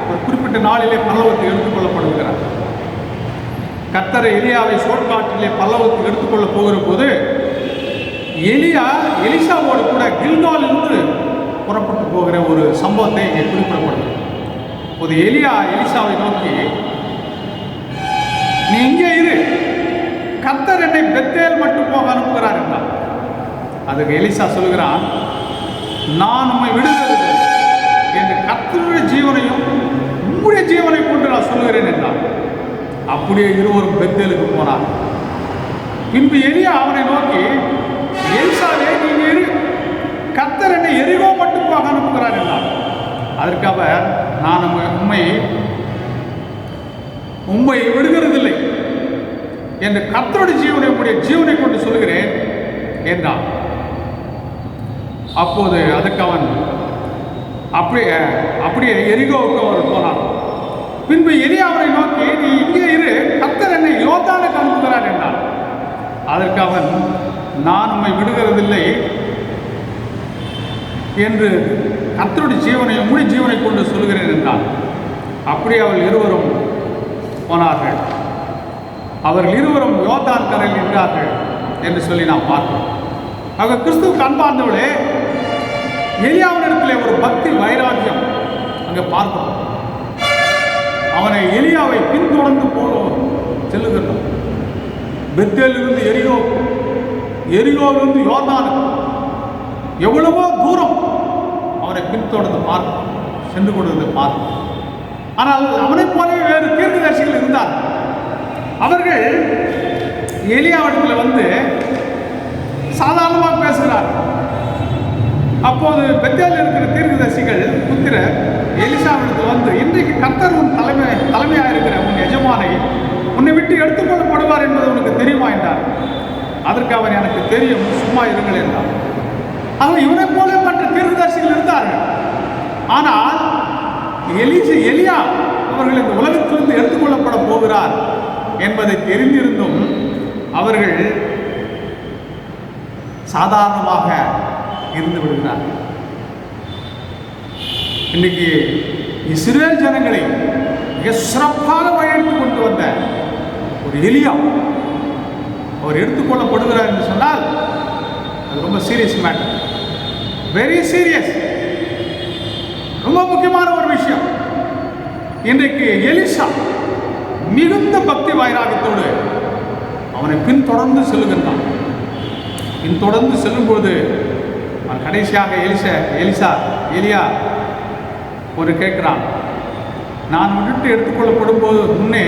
ஒரு குறிப்பிட்ட நாளிலே பரலோகத்தை எடுத்துக்கொள்ளப்படுகிறார். கர்த்தர் எலியாவை சோர்காட்டிலே பரலோகத்தை எடுத்துக்கொள்ள போகிற போது எலியா எலிசாவோடு கூட கில்காலிலிருந்து புறப்பட்டு போகிற ஒரு சம்பவத்தை இங்கே குறிப்பிடப்படுகிறது. இப்போது எலியா எலிசாவை நோக்கி, நீ இங்கே இரு, கர்த்தர் என்னை பெத்தேல் மட்டும் போக அனுப்புகிறார் என்றார். அதுக்கு எலிசா சொல்லுகிறான், நான் உம்மை விடுகிறது என்று கர்த்தருடைய ஜீவனையும் உம்முடைய ஜீவனை கொண்டு நான் சொல்லுகிறேன் என்றார். அப்படியே இருவரும் பெத்தேலுக்கு போனார். பின்பு எலியா அவனை நோக்கி, எலிசாவே நீ இரு, கர்த்தர் என்னை எரிகோ மட்டும் போக அனுப்புகிறார் என்றார். அதற்கு அவர், நான் உம்மை விடுகிறதில்லை என்று கர்த்தருடைய ஜீவனை உம்முடைய ஜீவனை கொண்டு சொல்கிறேன் என்றான். அப்போது அதுக்கு அவன் அப்படியே எரிகோவுக்கு அவர் போனான். பின்பு எலியா அவனை நோக்கி, நீ இங்கே இரு, கர்த்தர் என்னை யோர்தானுக்கு அனுப்புகிறார் என்றான். அதற்கு அவன், நான் உம்மை விடுகிறதில்லை என்று கர்த்தருடைய ஜீவனை உம்முடைய ஜீவனை கொண்டு சொல்கிறேன் என்றான். அப்படியே அவர்கள் இருவரும் போனார்கள். அவர்கள் இருவரும் யோர்தான் கரையில் நின்றார்கள் என்று சொல்லி நாம் பார்க்கிறோம். ஆக கிறிஸ்துவுக்கு அன்பார்ந்தவர்களே, எலியாவினிடத்திலே ஒரு பக்தி வைராகியம் அங்கே பார்க்கிறோம். அவனை எலியாவை பின்தொடர்ந்து செல்லுகிறான். பெத்தேலிருந்து எரிகோவிலிருந்து யோர்தானுக்கு எவ்வளவோ தூரம் அவனை பின்தொடர்ந்து சென்று கொண்டு பார்க்க. ஆனால் அவனைப் போலவே வேறு தீர்க்கதரிசிகள் இருந்தார். அவர்கள் எலியாவிடத்தில் வந்து சாதாரணமாக பேசுகிறார். அப்போது பெத்தேலில் இருக்கிற தீர்க்கதரிசிகள் புத்திரர் எலிசாவிடத்தில் வந்து, இன்றைக்கு கர்த்தர் உன் தலைமையாக இருக்கிற உன் எஜமானை உன்னை விட்டு எடுத்துக்கொள்ளப்படுவார் என்பது உனக்கு தெரியுமா என்றார். அதற்கு அவர், எனக்கு தெரியும், சும்மா இருங்கள் என்றார். ஆக இவனை போல மற்ற தீர்க்கதரிசிகள் இருந்தார்கள். ஆனால் எலியா அவர்கள் இந்த உலகத்திலிருந்து எடுத்துக்கொள்ளப்பட போகிறார் என்பதை தெரிந்திருந்தும் அவர்கள் சாதாரணமாக இருந்து விடுகிறார்கள். இன்னைக்கு இஸ்ரேல் ஜனங்களை மிக சிறப்பாக வழிநடத்தி கொண்டு வந்த ஒரு எலியா அவர் எடுத்துக்கொள்ளப்படுகிறார் என்று சொன்னால் அது ரொம்ப சீரியஸ் மேட்டர், வெரி சீரியஸ், ரொம்ப முக்கியமான ஒரு விஷயம். இன்றைக்கு எலிசா மிகுந்த பக்தி வைராகியத்தோடு அவனை பின்தொடர்ந்து செல்லுகின்றான். பின்தொடர்ந்து செல்லும்போது அவன் கடைசியாக எலியா ஒரு கேட்கிறான், நான் விட்டு எடுத்துக்கொள்ளப்படும் போது முன்னே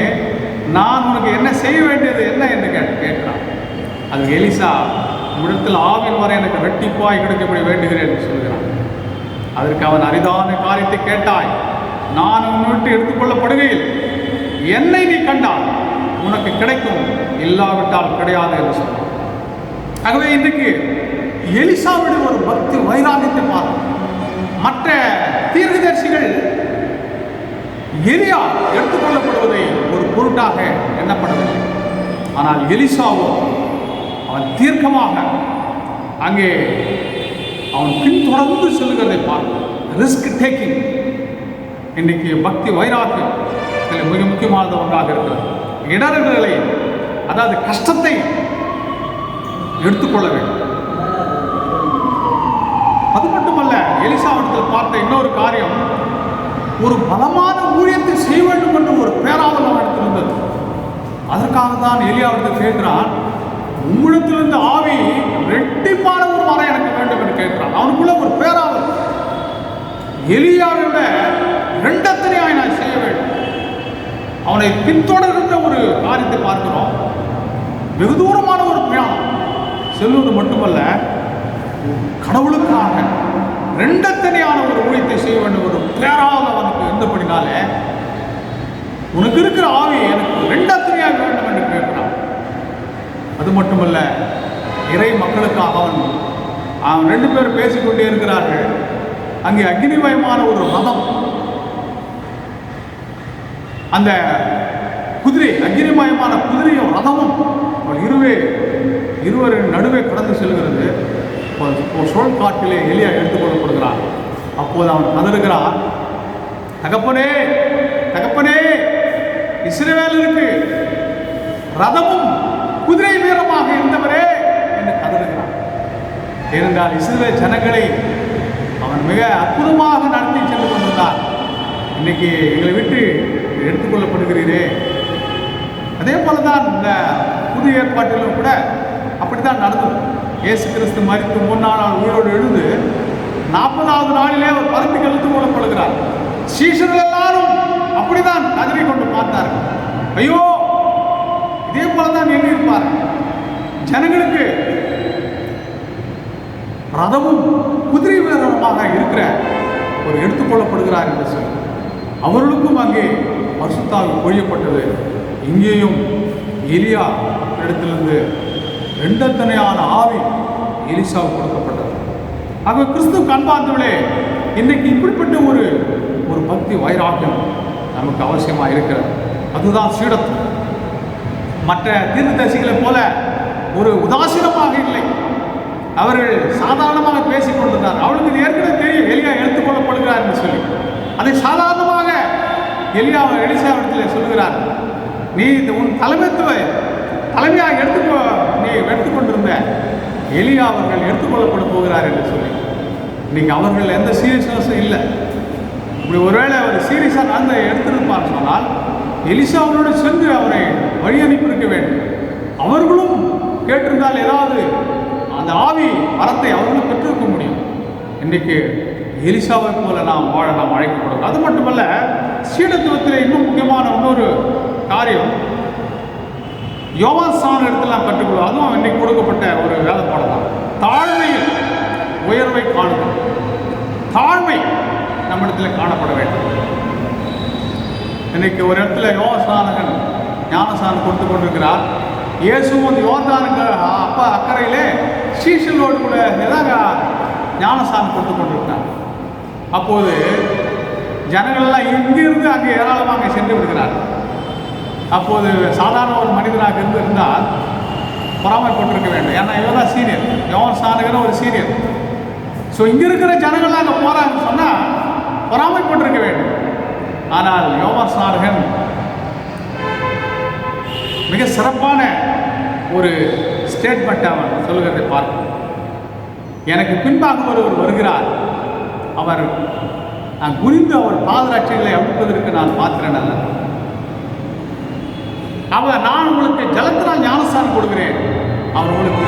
நான் உனக்கு என்ன செய்ய வேண்டியது என்ன என்று கேட்கிறான். அது எலிசா, உம்மிடத்தில் ஆவின் வரை எனக்கு ரெட்டிப்பாய் கிடைக்கப்படி வேண்டுகிறேன் என்று சொல்கிறான். அதற்கு அவன், அரிதான காரியத்தை கேட்டாய், நான் உன் விட்டு எடுத்துக்கொள்ளப்படுகையில் என்னை நீ கண்டால் உனக்கு கிடைக்கும், இல்லாவிட்டால் கிடையாது என்று சொன்னான். ஆகவே இன்றைக்கு எலிசாவிட ஒரு பக்தி வைராகியத்தை பார்க்கும். மற்ற தீர்க்கதரிசிகள் எலியா எடுத்துக்கொள்ளப்படுவதை ஒரு பொருட்டாக எண்ணப்படவில்லை. ஆனால் எலிசாவோ அவன் தீர்க்கமாக அங்கே அவன் பின்தொடர்ந்து செல்கிறதை பார்க்கும். Risk taking. இன்றைக்கு பக்தி வைராக்கியம் இதில் மிக முக்கியமானது ஒன்றாக இருக்கிறது. இடர்களை, அதாவது கஷ்டத்தை எடுத்துக்கொள்ள வேண்டும். அது மட்டுமல்ல, எலிசாவிடத்தில் பார்த்த இன்னொரு காரியம், ஒரு பலமான ஊழியத்தை செய்ய வேண்டும் என்று ஒரு பேராவல் அவனிடத்தில் இருந்தது. அதற்காக தான் எலியாவிடத்தில் கேட்கிறான், உம்மிடத்திலிருந்து ஆவி ரெட்டிப்பான ஒரு மரம் எனக்கு வேண்டும் என்று கேட்கிறான். அவனுக்குள்ள ஒரு பேராவல், எலியாவை விட இரண்டத்தனையாய் நான் செய்ய வேண்டும். அவனை பின்தொடர்கின்ற ஒரு காரியத்தை பார்க்கிறோம். வெகு தூரமான ஒரு பிரயாணம் செல்வது மட்டுமல்ல, கடவுளுக்காக இரண்டத்தனையான ஒரு ஊழியத்தை செய்ய வேண்டும். ஒரு பேராக அவனுக்கு இருந்தபடினாலே, உனக்கு இருக்கிற ஆவி எனக்கு இரண்டத்தனையாக வேண்டும் என்று கேட்கிறான். அது மட்டுமல்ல, இறை மக்களுக்காக அவன் 2 பேர் பேசிக்கொண்டே இருக்கிறார்கள். அங்கே அக்னிமயமான ஒரு ரதம், அந்த குதிரை, அக்னிமயமான குதிரையும் ரதமும் இருவரின் நடுவே கடந்து செல்கிறது. சுழல் காட்டிலே எலியா எடுத்துக்கொள்ளப்படுகிறான். அப்போது அவன் கதறுகிறான், தகப்பனே தகப்பனே, இஸ்ரவேலுக்கு ரதமும் குதிரை வீரமாக இருந்தவரே என்று கதறுகிறான். ஏனென்றால் இஸ்ரவேல் ஜனங்களை அவன் மிக அற்புதமாக நடத்தி சென்று கொண்டிருந்தான். இன்னைக்கு எங்களை விட்டு எடுத்துக்கொள்ளப்படுகிறீரே. அதே போலதான் இந்த புது ஏற்பாட்டிலும் கூட அப்படித்தான் நடந்தது. இயேசு கிறிஸ்து மரித்து 3 நாள் உயிரோடு எழுந்து 40வது நாளிலே அவர் பருத்திக்கு எடுத்துக் கொள்ளப்படுகிறார். சீஷர்கள் எல்லாரும் அப்படிதான் கதறி கொண்டு பார்த்தார்கள். ஐயோ, இதே போலதான் எண்ணியிருப்பார். ஜனங்களுக்கு ரதமும் குதிரை வீரமாக இருக்கிற ஒரு எடுத்துக்கொள்ளப்படுகிறார் என்று சொல்லி அவர்களுக்கும் அங்கே பரிசுத்தாவி பொழியப்பட்டது. இங்கேயும் எலியா இடத்திலிருந்து இரண்டத்தனையான ஆவி எலிசாவுக்கு கொடுக்கப்பட்டது. ஆக கிறிஸ்துவ அன்பார்ந்தவர்களே, இன்றைக்கு இப்படிப்பட்ட ஒரு பக்தி வைராக்கியம் நமக்கு அவசியமாக இருக்கிறது. அதுதான் சீடத்துவம். மற்ற தீர்க்கதரிசிகளை போல ஒரு உதாசீனமாக இல்லை. அவர்கள் சாதாரணமாக பேசிக் கொண்டிருந்தார். அவளுக்கு ஏற்கனவே தெரியும் எலியா எடுத்துக்கொள்ளப்படுகிறார் என்று சொல்லி அதை சாதாரணமாக எலிசாவிடத்தில் சொல்லுகிறார். நீ உன் தலைமையாக நீ எடுத்துக்கொண்டிருந்த எலியா அவர்கள் எடுத்துக்கொள்ளப்பட போகிறார் என்று சொல்லி இன்னைக்கு அவர்கள் எந்த சீரியஸ்னஸும் இல்லை. இப்படி ஒருவேளை அவர் சீரியஸாக நடந்த எடுத்திருப்பார் சொன்னால் எலிசா அவரோடு சென்று அவரை வழி அனுப்பியிருக்க வேண்டும். அவர்களும் கேட்டிருந்தால் ஏதாவது அந்த ஆவி வரத்தை அவர்களும் பெற்றிருக்க முடியும். இன்றைக்கு எலிசாவை போல நாம் வாழ நாம் அழைக்கப்படுகிறோம். அது மட்டுமல்ல, சீடத்துவத்தில் இன்னும் முக்கியமான இன்னொரு காரியம் யோவான் ஸ்நான இடத்துல நாம் கற்றுக்கொள்வோம். அதுவும் இன்னைக்கு கொடுக்கப்பட்ட ஒரு வேத பாடம் தான். தாழ்மையில் உயர்வை காணுதல். தாழ்மை நம்மிடத்தில் காணப்பட வேண்டும். இன்னைக்கு ஒரு இடத்துல யோவான் ஞானஸ்நானம் கொடுத்து கொண்டிருக்கிறார். இயேசுவும் அந்த யோர்தானுக்கு அக்கறையிலே சீஷர்களோடு கூட ஏதாவது ஞானஸ்நானம் கொடுத்து கொண்டிருக்கிறார். அப்போது ஜனங்களெல்லாம் இங்கிருந்து அங்கே ஏராளமாக சென்று விடுகிறார். அப்போது சாதாரண ஒரு மனிதனாக இருந்தால் பொறாமைப்பட்டிருக்க வேண்டும். ஏன்னா இவன் தான் சீனியர், யோவான் ஸ்நானகன் ஒரு சீனியர். ஸோ இங்கே இருக்கிற ஜனங்கள்லாம் அங்கே போகிறாங்கன்னு சொன்னால் பொறாமைப்பட்டிருக்க வேண்டும். ஆனால் யோவான் ஸ்நானகன் மிக சிறப்பான ஒரு ஸ்டேட்மெண்ட் அவன் சொல்லுகிறதை பார்க்கணும். எனக்கு பின்பாக ஒருவர் வருகிறார், அவர் நான் குறிந்து அவர் பாதராட்சிகளை அவிழ்ப்பதற்கு நான் பார்க்கிறேன் அல்ல. நான் உங்களுக்கு ஜலத்தினால் ஞானஸ்தானம் கொடுக்கிறேன், அவர் உங்களுக்கு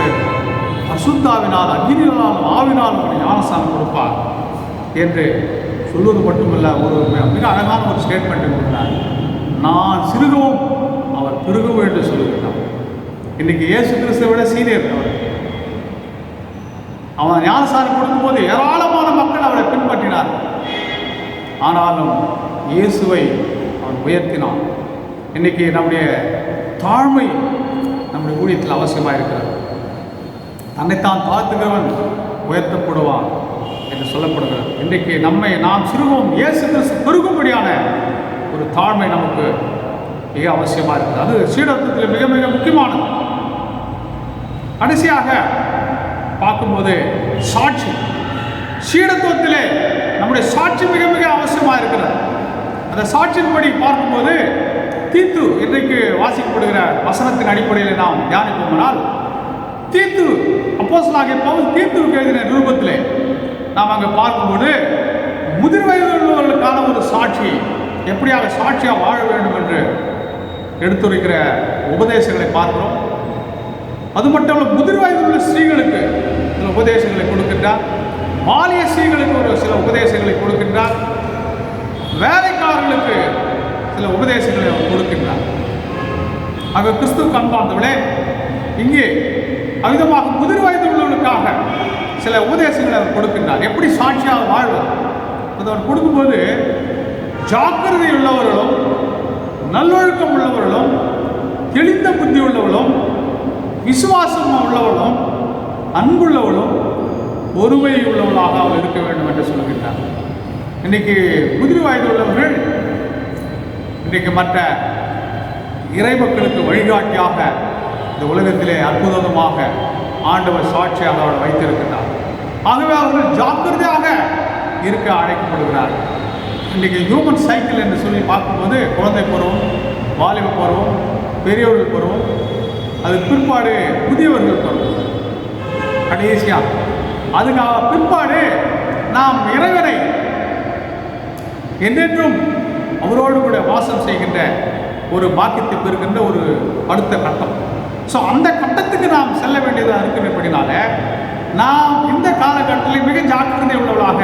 பரிசுத்தாவினால் அக்னியினாலும் ஆவினாலும் ஞானஸ்தானம் கொடுப்பார் என்று சொல்வது மட்டுமல்ல, ஒரு மிக அழகான ஒரு ஸ்டேட்மெண்ட் கொடுக்கிறார். நான் சிறுகவும் அவர் பெருகவும் என்று சொல்லுகிறார். இன்னைக்கு இயேசு கிறிஸ்துவை விட சீனியர் அவன் ஞானஸ்தானம் கொடுக்கும்போது ஏராளமான மக்கள் அவரை பின்பற்றினார். ஆனாலும் இயேசுவை அவன் உயர்த்தினான். இன்னைக்கு நம்முடைய தாழ்மை நம்முடைய ஊழியத்தில் அவசியமாக இருக்கிறது. தன்னைத்தான் தாழ்த்துகிறவன் உயர்த்தப்படுவான் என்று சொல்லப்படுகிறது. இன்றைக்கு நாம் சிறுகவும் இயேசு கிறிஸ்து பெருகும்படியான ஒரு தாழ்மை நமக்கு மிக அவசியமாக இருக்குது. அது சீடத்துவத்தில் மிக மிக முக்கியமானது. கடைசியாக பார்க்கும்போது சாட்சி. சீடத்துவத்திலே நம்முடைய சாட்சி மிக மிக அவசியமாக இருக்கிறது. அந்த சாட்சியின்படி பார்க்கும்போது தீத்து இன்றைக்கு வாசிக்கப்படுகிற வசனத்தின் அடிப்படையில் நாம் தியானிப்போம்னால், தீத்து அப்போஸ்தலனாகிய பவுல் தீத்துவுக்கு எழுதின நிருபத்திலே நாம் அங்கே பார்க்கும்போது முதிர் வயதுள்ளவர்களுக்கான ஒரு சாட்சி, எப்படியாக சாட்சியாக வாழ வேண்டும் என்று எடுத்துரைக்கிற உபதேசங்களை பார்க்கிறோம். அது மட்டும் முதிர் வயதுள்ள ஸ்திரீகளுக்கு சில உபதேசங்களை கொடுக்கின்றார். பாலிய ஸ்திரீகளுக்கு ஒரு சில உபதேசங்களை கொடுக்கின்றார். வேலைக்காரர்களுக்கு சில உபதேசங்களை அவர் கொடுக்கின்றார். ஆக கிறிஸ்துவுக்கு அன்பார்ந்தவர்களே, இங்கே அவ்விதமாக முதிர் வயது உள்ளவர்களுக்காக சில உபதேசங்களை அவர் கொடுக்கின்றார். எப்படி சாட்சியாக வாழ்வது அது அவர் கொடுக்கும்போது, ஜாக்கிரதை உள்ளவர்களும் நல்லொழுக்கம் உள்ளவர்களும் தெளிந்த புத்தி உள்ளவர்களும் விசுவாசம் உள்ளவர்களும் அன்புள்ளவர்களும் பொறுமை உள்ளவர்களாக அவர் இருக்க வேண்டும் என்று சொல்கின்றார். இன்றைக்கு முதிர் வயது உள்ளவர்கள் இன்றைக்கு மற்ற இறைமக்களுக்கு வழிகாட்டியாக இந்த உலகத்திலே அற்புதமாக ஆண்டவர் சாட்சியாக அவர் வைத்திருக்கிறார். ஆகவே அவர்கள் ஜாக்கிரதையாக இருக்க அழைக்கப்படுகிறார். இன்றைக்கி ஹியூமன் சைக்கிள் என்று சொல்லி பார்க்கும்போது குழந்தை பருவம், வாலிப பருவம், பெரியவர்கள் பருவம், அது பிற்பாடு முதியவர்கள் பருவம், கடைசியாக அதுக்கு பிற்பாடு நாம் இறைவனை என்றென்றும் அவரோடு கூட வாசம் செய்கின்ற ஒரு பாக்கியத்தை பெறுகின்ற ஒரு அடுத்த கட்டம். ஸோ அந்த கட்டத்துக்கு நாம் செல்ல வேண்டியதாக இருக்கிறபடினால நாம் இந்த காலகட்டத்தில் மிக ஜாக்கிரதை உள்ளவர்களாக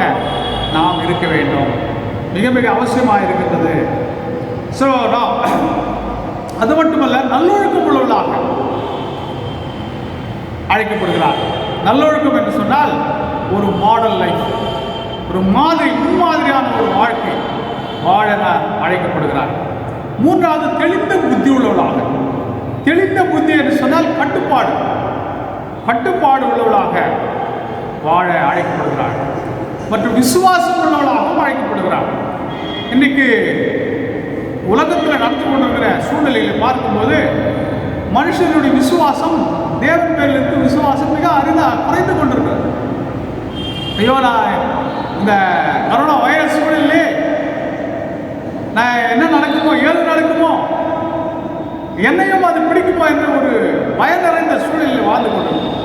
நாம் இருக்க வேண்டும். மிக மிக அவசியமாக இருக்கின்றது. ஸோ நாம் அது மட்டுமல்ல, நல்லொழுக்கம் உள்ளவர்களாக அழைக்கப்படுகிறார். நல்லொழுக்கம் என்று சொன்னால் ஒரு மாடல் லைஃப், ஒரு முன்மாதிரியான ஒரு வாழ்க்கை வாழ அழைக்கப்படுகிறார். மூன்றாவது, தெளிந்த புத்தி உள்ளவர்களாக. தெளிந்த புத்தி என்று சொன்னால் கட்டுப்பாடு உள்ளவர்களாக வாழ அழைக்கப்படுகிறார். மற்றும் விசுவாசம் உள்ளவர்களாகவும் அழைக்கப்படுகிறார். இன்னைக்கு உலகத்தில் நடந்து கொண்டிருக்கிற சூழ்நிலையில் பார்க்கும்போது மனுஷனுடைய விசுவாசம், தேவன் பேரிலிருந்து விசுவாசம் மிக அரிதாக குறைந்து கொண்டிருக்கிறது. ஐயோ, நான் இந்த கரோனா வைரஸ் சூழலிலே நான் என்ன நடக்குமோ, ஏது நடக்குமோ, என்னையும் அது பிடிக்குமோ என்ற ஒரு பயம் நிறைந்த சூழலில் வாழ்ந்து கொண்டிருக்கோம்.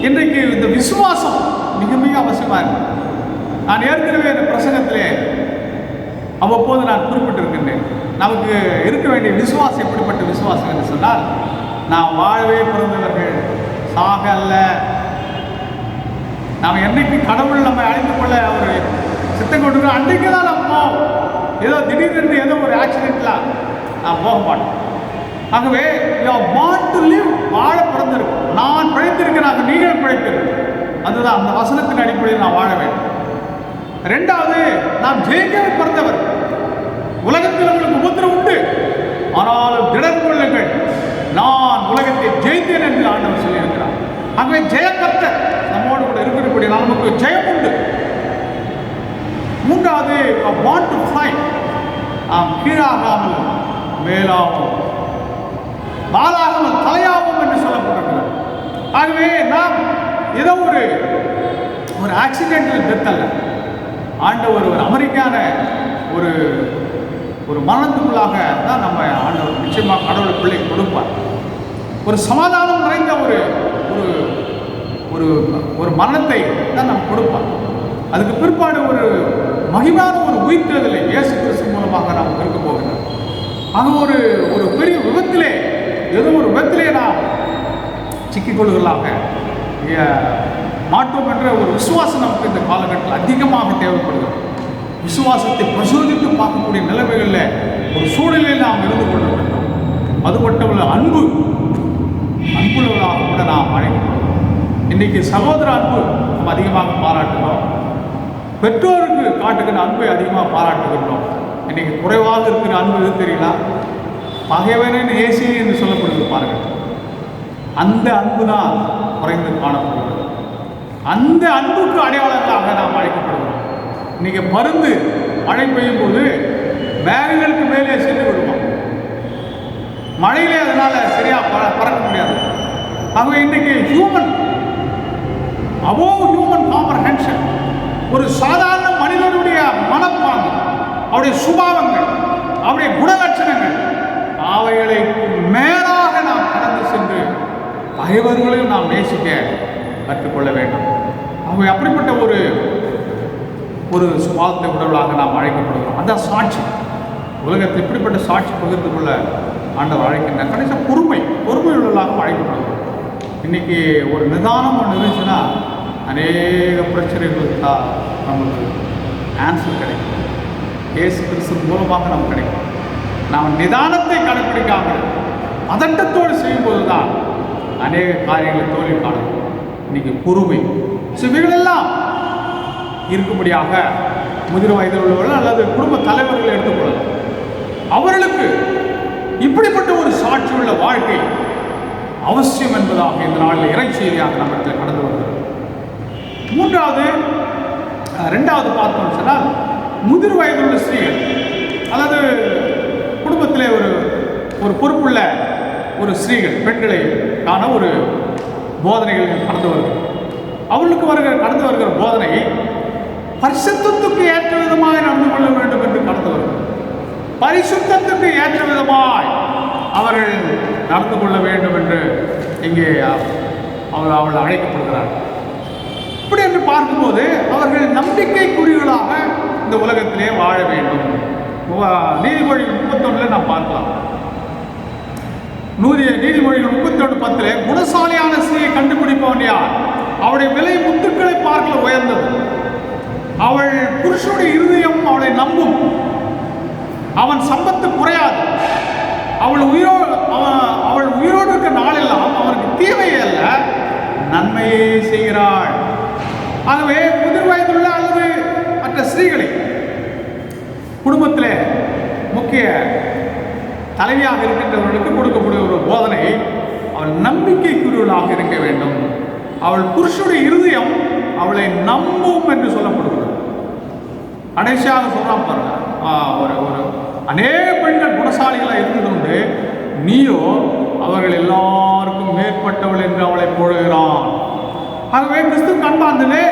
இன்றைக்கு இந்த விசுவாசம் மிக மிக அவசியமாக இருக்கு. நான் ஏற்கனவே இந்த பிரசங்கத்திலே அவ்வப்போது நான் குறிப்பிட்டிருக்கின்றேன். நமக்கு இருக்க வேண்டிய விசுவாசம் எப்படிப்பட்ட விசுவாசம் என்று சொன்னால், நாம் வாழவே பிறந்தவர்கள், சாக அல்ல. நாம் என்னைக்கு கடவுள் நம்மை அழைத்து கொள்ள அவர் சித்தம் கொண்டிருக்கிறோம், அன்றைக்கு தான் நம்ம ஏதோ திடீரென்று ஏதோ ஒரு ஆக்சிடென்ட்லாம் நான் போக மாட்டோம். ஆகவே வாண்ட் டு லிவ், வாழ பிறந்திருக்கும். நான் பிழைத்திருக்கிறேன், நீங்கள் பிழைத்திருக்கிறேன். அதுதான் அந்த வசனத்தின் அடிப்படையில் நான் வாழ வேண்டும். ரெண்டாவது, நாம் ஜெயிக்கவே பிறந்தவர். உலகத்தில் உங்களுக்கு உபத்திரம் உண்டு, ஆனாலும் திடன் கொள்ளுங்கள், நான் உலகத்தை ஜெயித்தேன் என்று ஆண்டவர் சொல்லியிருக்கிறார். ஆகவே ஜெயக்கர்த்தர் நம்மோடு கூட இருக்கிறபடி நமக்கு ஜெயம் உண்டு. மூன்றாவது, வாண்ட் டு ஃப்ளை, நாம் கீழாகாமல் மேலாகும், வாலாகாமல் தலையாகும் என்று சொல்லப்பட்டிருக்கிறார். ஆகவே நாம் ஏதோ ஒரு ஆக்சிடென்டல் டெத் அல்ல. ஆண்டவர் ஒரு அமெரிக்கான ஒரு மரணத்துக்குள்ளாக தான் நம்ம ஆண்டவர் நிச்சயமாக கடவுளை பிள்ளை கொடுப்பார். ஒரு சமாதானம் நிறைந்த ஒரு மரணத்தை தான் நம்ம கொடுப்பார். அதுக்கு பிற்பாடு ஒரு மகிமையான ஒரு உயிர்த்தெழுதலை இயேசு கிறிஸ்து மூலமாக நாம் இருக்க போகிறோம். அது ஒரு பெரிய விபத்திலே, ஏதோ ஒரு விபத்திலே நாம் சிக்கிக்கொள்ளுதலாக மாட்டோம் என்ற ஒரு விசுவாசம் நமக்கு இந்த காலகட்டத்தில் அதிகமாக தேவைப்படுகிறது. விசுவாசத்தை பிரசோதித்து பார்க்கக்கூடிய நிலைமைகளில் ஒரு சூழலில் நாம் இருந்து கொண்டிருக்கின்றோம். அது மட்டுமல்ல, அன்புள்ளவர்களாக கூட நாம் அழைக்கிறோம். இன்றைக்கி சகோதர அன்பு நம்ம அதிகமாக பாராட்டுகிறோம். பெற்றோருக்கு காட்டுகிற அன்பை அதிகமாக பாராட்டுகின்றோம். இன்றைக்கி குறைவாக இருக்கிற அன்பு எது தெரியல, பகைவனின் ஏசி என்று சொல்லப்படுது பாருங்கள். அந்த அன்பு தான் குறைந்து காணப்படுகிறது. அந்த அன்புக்கு அடையாளங்களாக நாம் அழைக்கப்படுகிறோம். இன்றைக்கி பருந்து மழை பெய்யும் போது பேகுகளுக்கு மேலே சென்று விடுவோம். மழையிலே அதனால் சரியாக பறக்க முடியாது. ஆகவே இன்றைக்கி ஹியூமன் காம்ப்ரஹென்ஷன், ஒரு சாதாரண மனிதனுடைய மனப்பாங்கு, அவருடைய சுபாவங்கள், அவருடைய குணலட்சணங்கள், அவைகளை மேலாக நாம் கடந்து சென்று பகைவர்களையும் நாம் நேசிக்க கற்றுக்கொள்ள வேண்டும். அவை அப்படிப்பட்ட ஒரு சுபாவத்தை உடலாக நாம் அழைக்கப்படுகிறோம். அதுதான் சாட்சி. உலகத்தில் இப்படிப்பட்ட சாட்சி பகிர்ந்து கொள்ள ஆண்டவர் அழைக்கின்ற கடைசியாக பொறுமை உள்ளவர்களாக அழைக்கப்படுகிறோம். இன்றைக்கி ஒரு நிதானம் ஒன்று இருந்துச்சுன்னா அநேக பிரச்சனைகளுக்கு தான் நமக்கு ஆன்சர் கிடைக்கும். இயேசு கிறிஸ்து மூலமாக நமக்கு கிடைக்கும். நாம் நிதானத்தை கடைப்பிடிக்காமல் பதட்டத்தோடு செய்யும்போது தான் அநேக காரியங்களை தோல்வி காணும். இன்னைக்கு பொறுமை இவைகளெல்லாம் இருக்கும்படியாக முதிர் வயதில் உள்ளவர்கள் அல்லது குடும்ப தலைவர்களை எடுத்துக்கொள்ளலாம். அவர்களுக்கு இப்படிப்பட்ட ஒரு சாட்சி உள்ள வாழ்க்கை அவசியம் என்பதாக இந்த நாளில் இறைச்செய்தியாக நம்மிடத்தில் கடந்து வருகிறது. ரெண்டாவது பார்த்தோம்னு சொன்னால், முதிர் வயதுள்ள ஸ்திரீகள் அல்லது குடும்பத்திலே ஒரு பொறுப்புள்ள ஒரு ஸ்திரீகள் பெண்களை காண ஒரு போதனைகள் கடந்து வருகிறது. அவர்களுக்கு கடந்து வருகிற போதனை பரிசுத்தத்துக்கு ஏற்ற விதமாய் நடந்து கொள்ள வேண்டும் என்று கடந்து வருகிறது. பரிசுத்தத்துக்கு ஏற்ற விதமாய் அவர்கள் நடந்து கொள்ள வேண்டும் என்று இங்கே அவள் அழைக்கப்படுகிறார். இப்படி என்று பார்க்கும்போது அவர்கள் நம்பிக்கைக்குரியவர்களாக இந்த உலகத்திலே வாழ வேண்டும். நீதிமொழிகள் 31 நாம் பார்க்கலாம். நீதிமொழிகள் 31:10 குணசாலியான ஸ்திரீயை கண்டுபிடிப்பவன் யார்? அவளுடைய விலை முத்துக்களை பார்க்க உயர்ந்தது. அவள் புருஷனுடைய இருதயம் அவளை நம்பும். அவன் சம்பத்து குறையாது. அவள் உயிரோடு இருக்க நாளெல்லாம் அவனுக்கு தீமையே அல்ல, நன்மையே செய்கிறாள். ஆகவே முதிர் வயதுள்ள அல்லது மற்ற ஸ்திரீகளை குடும்பத்தில் முக்கிய தலைவியாக இருக்கின்றவர்களுக்கு கொடுக்கக்கூடிய ஒரு போதனை, அவள் நம்பிக்கைக்குரியவளாக இருக்க வேண்டும். அவள் புருஷனுடைய இருதயம் அவளை நம்பும் என்று சொல்லப்படுகிறது. கடைசியாக சொல்றான் பாருங்க, ஒரு அநேக பெண்கள் குணசாலிகளாக இருந்தது உண்டு, நீயோ அவர்கள் எல்லாருக்கும் மேற்பட்டவள் என்று அவளை புகழுகிறான். ஆகவே கிறிஸ்து அன்பார்ந்தே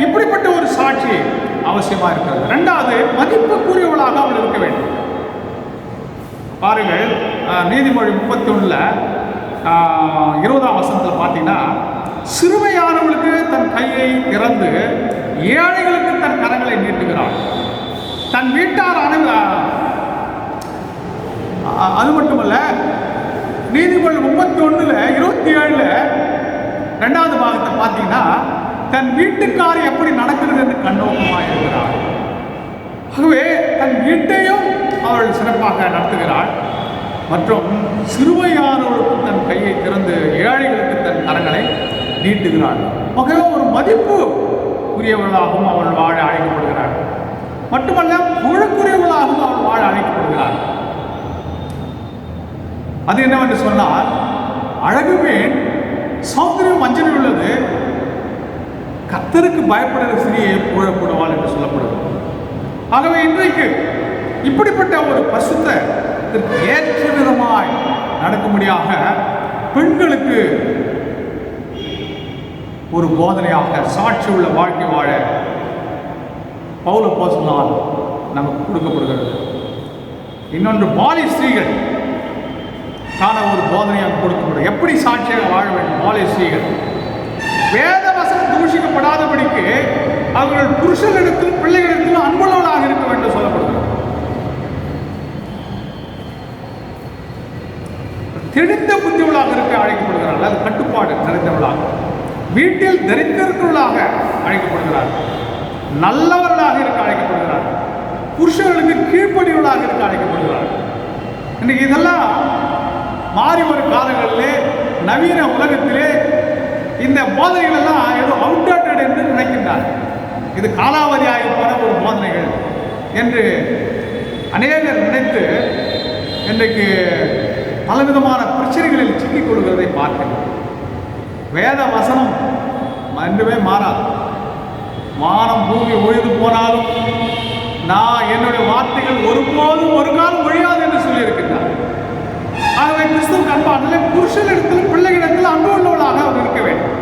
இப்படிப்பட்ட ஒரு சாட்சி அவசியமா இருக்கிறது. இரண்டாவது, மதிப்புக்குரியவளாக அவள் இருக்க வேண்டும். பாருங்கள், நீதிமொழி 31 20ஆம் வசனத்தில் பார்த்தீங்கன்னா, சிறுமையானவளுக்கு தன் கையை திறந்து ஏழைகளுக்கு தன் கரங்களை நீட்டுகிறாள். தன் வீட்டார் அது மட்டுமல்ல, நீதிமொழி 31 27 2வது பாகத்தை பார்த்தீங்கன்னா, தன் வீட்டுக்காரி எப்படி நடக்கிறது என்று கண்ணோக்கமாக இருக்கிறாள். ஆகவே தன் வீட்டையும் அவள் சிறப்பாக நடத்துகிறாள். மற்றும் சிறுமையானவர்களுக்கு தன் கையை திறந்து ஏழைகளுக்கு தன் கரங்களை நீட்டுகிறாள். ஆகவே ஒரு மதிப்பு உரியவர்களாகவும் அவள் வாழ அழைக்கப்படுகிறாள். மட்டுமல்ல, புகழுக்குரியவர்களாகவும் அவள் வாழ அழைக்கப்படுகிறாள். அது என்னவென்று சொன்னால், அழகுமே சௌந்தரியம் வஞ்சனை உள்ளது, கர்த்தருக்கு பயப்படுகிற ஸ்திரீயை புகழப்படுவாள் என்று சொல்லப்படுகிறது. ஆகவே இன்றைக்கு இப்படிப்பட்ட ஒரு பரிசுத்தத்திற்கு ஏற்ற விதமாய் நடக்கும்படியாக பெண்களுக்கு ஒரு போதனையாக சாட்சி உள்ள வாழ்க்கை வாழ பவுல் அப்போஸ்தலனால் நமக்கு கொடுக்கப்படுகிறது. இன்னொன்று, பாலி ஸ்திரீகள் காண ஒரு போதனையாக கொடுக்கப்படும். எப்படி சாட்சியாக வாழ வேண்டும்? பாலி ஸ்திரீகள் வேத வசனம் தூஷிக்கப்படாதபடிக்கு அவர்கள் புருஷனிடத்தில் பிள்ளைகளிடத்தில் அன்புள்ளவர்களாக இருக்க வேண்டும் சொல்லப்படுகிறது. தெளிந்த புத்தியுள்ளாக இருக்க அழைக்கப்படுகிறார்கள். அது கட்டுப்பாடு நிறைந்தவர்களாக, வீட்டில் தரித்திரர்களாக அழைக்கப்படுகிறார்கள், நல்லவர்களாக இருக்க அழைக்கப்படுகிறார்கள், புருஷர்களுக்கு கீழ்ப்படிவுகளாக இருக்க அழைக்கப்படுகிறார்கள். இன்னைக்கு இதெல்லாம் மாறி வரும் காலங்களிலே, நவீன உலகத்திலே இந்த போதனைகள் எல்லாம் ஏதோ அவுட்டேட்டட் என்று நினைக்கின்றார். இது காலாவதியாகி போன ஒரு போதனைகள் என்று அநேகர் நினைத்து இன்றைக்கு பலவிதமான பிரச்சனைகளில் சிக்கிக் கொள்கிறதை பார்க்கிறோம். வேத வசனம் என்றுமே மாறாது. வானம் பூமி ஒழிந்து போனாலும் நான் என்னுடைய வார்த்தைகள் ஒருபோதும் ஒரு காலம் ஒழியாது என்று சொல்லியிருக்கின்றார். ஆகவே கிறிஸ்துவுக்கு அன்பான புருஷனிடத்தில் பிள்ளைகளிடத்தில் அன்பு உள்ளவர்களாக அவர் இருக்க வேண்டும்.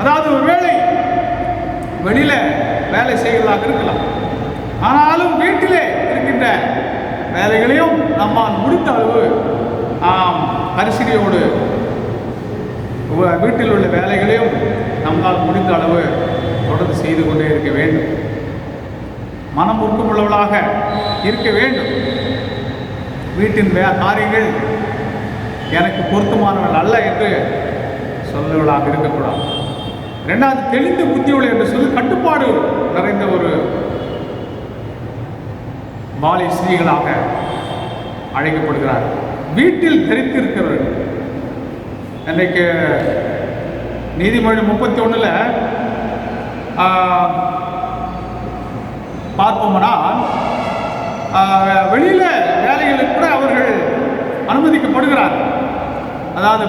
அதாவது ஒருவேளை வெளியில வேலை செய்கிறதாக இருக்கலாம், ஆனாலும் வீட்டிலே இருக்கின்ற வேலைகளையும் நம்மால் முடிந்த அளவு பரிசீலியோடு வீட்டில் உள்ள வேலைகளையும் நம்மால் முடிந்த அளவு தொடர்ந்து செய்து கொண்டே இருக்க வேண்டும். மனம் உருக்கமுள்ளவளாக இருக்க வேண்டும். வீட்டின் காரியங்கள் எனக்கு பொருத்தமானவள் அல்ல என்று சொல்லுவளாக இருக்கக்கூடாது. இரண்டாவது தெளிந்த புத்தியுள்ள என்று சொல்லி கட்டுப்பாடு நிறைந்த ஒரு பாலி ஸ்ரீகளாக அழைக்கப்படுகிறார். வீட்டில் தரித்திருக்கிறவர்கள். இன்றைக்கு நீதிமொழி 31 பார்ப்போம்னால் வெளியில வேலைகளுக்கு கூட அவர்கள் அனுமதிக்கப்படுகிறார். அதாவது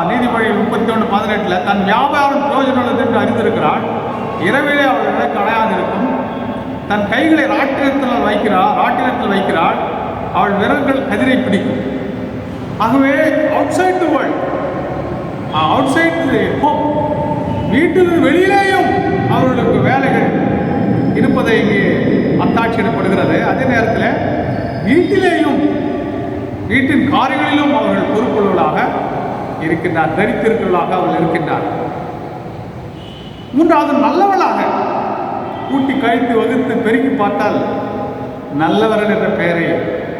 நீதிமொழி 31:18 தன் வியாபாரம் பிரயோஜனம் என்று அறிந்திருக்கிறாள், இரவிலே அவள் விளக்கு அணையாது இருக்கும், தன் கைகளை ராட்டினத்தில் வைக்கிறாள், அவள் விரல்கள் கதிரை பிடிக்கும். ஆகவே outside the world, outside the home, வீட்டில் வெளியிலேயும் அவர்களுக்கு வேலைகள் இருப்பதை இங்கே அத்தாட்சியிடப்படுகிறது. அதே நேரத்தில் வீட்டிலேயும் வீட்டின் காரியங்களிலும் அவர்கள் பொறுப்புள்ளவர்களாக இருக்கின்றார், தரித்திருக்கிறவர்களாக அவர்கள் இருக்கின்றார். மூன்றாவது நல்லவளாக கூட்டி கழித்து வகுத்து பெருக்கி பார்த்தால் நல்லவர்கள் என்ற பெயரை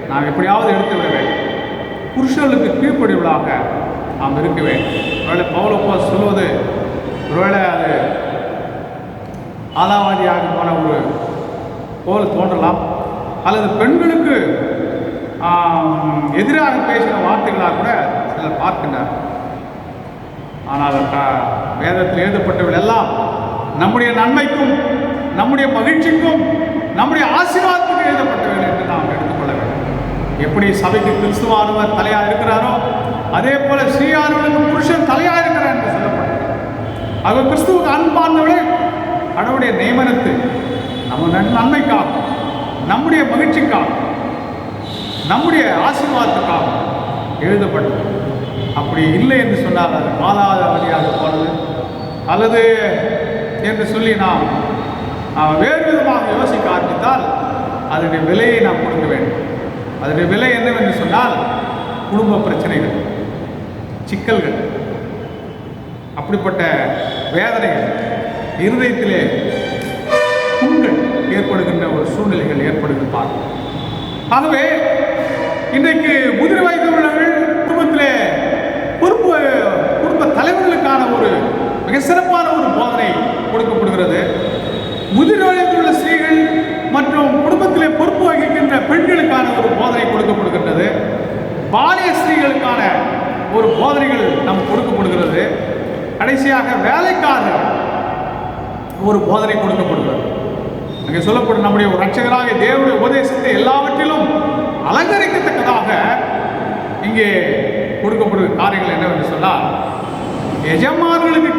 நாம் எப்படியாவது எடுத்து விட வேண்டும். புருஷர்களுக்கு கீழ்ப்படிவளாக நாம் இருக்க வேண்டும். ஒருவேளை பவுலப்போ சொல்வது ஒருவேளை அது ஆதாவாதியாக போன ஒரு போல் தோன்றலாம், அல்லது பெண்களுக்கு எதிராக பேசின வார்த்தைகளாக கூட சிலர் பார்க்கின்றார். ஆனால் வேதத்தில் எழுதப்பட்டவர்கள் எல்லாம் நம்முடைய நன்மைக்கும் நம்முடைய மகிழ்ச்சிக்கும் நம்முடைய ஆசீர்வாதத்துக்கு எழுதப்பட்டவர்கள் என்று நாம் எடுத்துக்கொள்ள வேண்டும். எப்படி சபைக்கு கிறிஸ்துவானவர் தலையாக இருக்கிறாரோ அதே போல ஸ்ரீயானவர்களுக்கு புருஷன் தலையாக இருக்கிறார் என்று சொல்லப்பட்டது. ஆக கிறிஸ்துவுக்கு அன்பானவர்களே கடவுளுடைய நியமனத்து நம்ம நன்மைக்காக, நம்முடைய மகிழ்ச்சிக்காக, நம்முடைய ஆசீர்வாதத்துக்காக எழுதப்பட்டது. அப்படி இல்லை என்று சொன்னால் அது காலாவதியாக போனது அல்லது என்று சொல்லி நாம் வேறு விதமாக யோசிக்க ஆரம்பித்தால் அதனுடைய விலையை நாம் கொடுக்க வேண்டும். அதனுடைய விலை என்னவென்று சொன்னால் குடும்ப பிரச்சனைகள், சிக்கல்கள், அப்படிப்பட்ட வேதனைகள், இருதயத்திலே புண்கள் ஏற்படுகின்ற ஒரு சூழ்நிலைகள் ஏற்படுகின்றார். ஆகவே இன்றைக்கு முதிர் வயது உள்ளவர்கள் குடும்பத்திலே குடும்ப தலைவர்களுக்கான ஒரு மிக சிறப்பான ஒரு போதனை கொடுக்கப்படுகிறது. முதிர் வயதுள்ள ஸ்திரீகள் மற்றும் குடும்பத்திலே பொறுப்பு வகிக்கின்ற பெண்களுக்கான ஒரு போதனை கொடுக்கப்படுகின்றது. பாலிய ஸ்திரீகளுக்கான ஒரு போதனைகள் நமக்கு கொடுக்கப்படுகிறது. கடைசியாக வேலைக்காரர் ஒரு போதனை கொடுக்கப்படுகிறது. அங்கே சொல்லப்படும் நம்முடைய ஒரு ரட்சகராக தேவனுடைய உபதேசத்தை எல்லாவற்றிலும் அலங்கரிக்கத்தக்கதாக இங்கே கொடுக்கப்படுகிற காரியங்கள் என்னவென்று சொன்னால் எஜமான்களுக்கு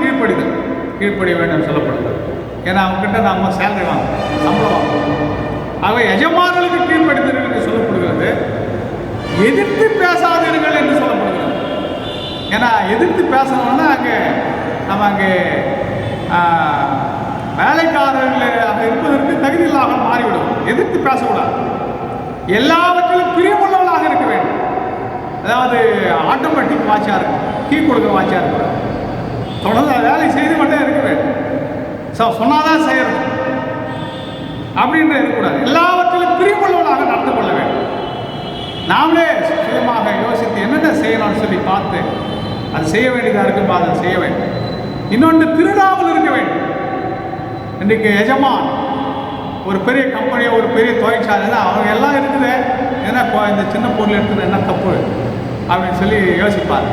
கீழ்ப்படிய வேண்டும் சொல்லப்படுகிறது. ஏன்னா அவங்ககிட்ட நம்ம சேலரி வாங்கணும், சம்பளம் வாங்கணும். ஆக எஜமான்களுக்கு கீழ்ப்படுத்தல் என்று சொல்லப்படுகிறது. எதிர்த்து பேசாதீர்கள் என்று சொல்லப்படுகிறது. ஏன்னா எதிர்த்து பேசணும்னா அங்கே வேலைக்காரர்கள் அங்கே இருப்பதற்கு தகுதி இல்லாத மாறிவிடும். எதிர்த்து பேசக்கூடாது. எல்லாவற்றிலும் பிரியமுள்ளவர்களாக இருக்க வேண்டும். அதாவது ஆட்டோமேட்டிக் வாட்சாக இருக்கும், கீ கொடுக்குற வாட்சாக இருக்கக்கூடாது. தொடர்ந்து வேலை செய்து கொண்டே இருக்க வேண்டும். சொன்னாதான் செய்யணும் அப்படின்ற இருக்கக்கூடாது. எல்லாவற்றிலும் பிரியமுள்ளவர்களாக நடந்து கொள்ள வேண்டும். நாமளே சுயமாக யோசித்து என்னென்ன செய்யணும்னு சொல்லி பார்த்து அது செய்ய வேண்டியதாக இருக்கும்பா அதை செய்ய வேண்டும். இன்னொன்று திருடாமல் இருக்க வேண்டும். இன்றைக்கு எஜமான் ஒரு பெரிய கம்பெனியோ ஒரு பெரிய தொழிற்சாலை அவங்க எல்லாம் இருக்குது, ஏன்னா இந்த சின்ன பொருள் எடுத்துகிட்டு என்ன தப்பு அப்படின்னு சொல்லி யோசிப்பார்.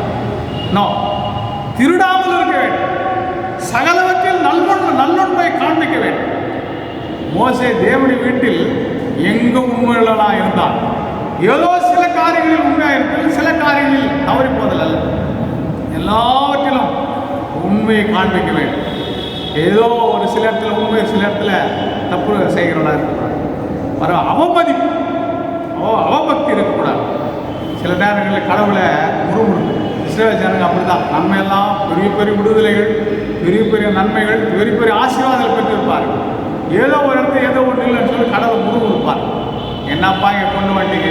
நோ, திருடாமல் இருக்க வேண்டும். சகலவற்றில் நல்லொன்மை காண்பிக்க வேண்டும். மோசே தேவனுடைய வீட்டில் எங்கும் உண்மையுள்ளவனாக இருந்தான். ஏதோ சில காரியங்களில் உண்மையாக இருக்கிறது, சில காரியங்களில் தவறி போதல் அல்ல. எல்லாவற்றிலும் உண்மையை காண்பிக்க வேண்டும். ஏதோ ஒரு சில இடத்துல உண்மை, சில இடத்துல தப்பு செய்கிறவனா இருக்கக்கூடாது. வர அவமதிப்பு, அவபக்தி இருக்கக்கூடாது. சில நேரங்களில் கடவுளை முறுமுறுக்கு இஸ்ரவேல் ஜனங்க அப்படிதான். நன்மையெல்லாம் பெரிய பெரிய விடுதலைகள், பெரிய பெரிய நன்மைகள், பெரிய பெரிய ஆசீர்வாதங்கள் பெற்றிருப்பார்கள். ஏதோ ஒரு இடத்துல ஏதோ ஒன்று இல்லைன்னு சொல்லி கடவுளை முறுமுறுப்பார். என்னப்பா இங்கே கொண்டு வந்துட்டீங்க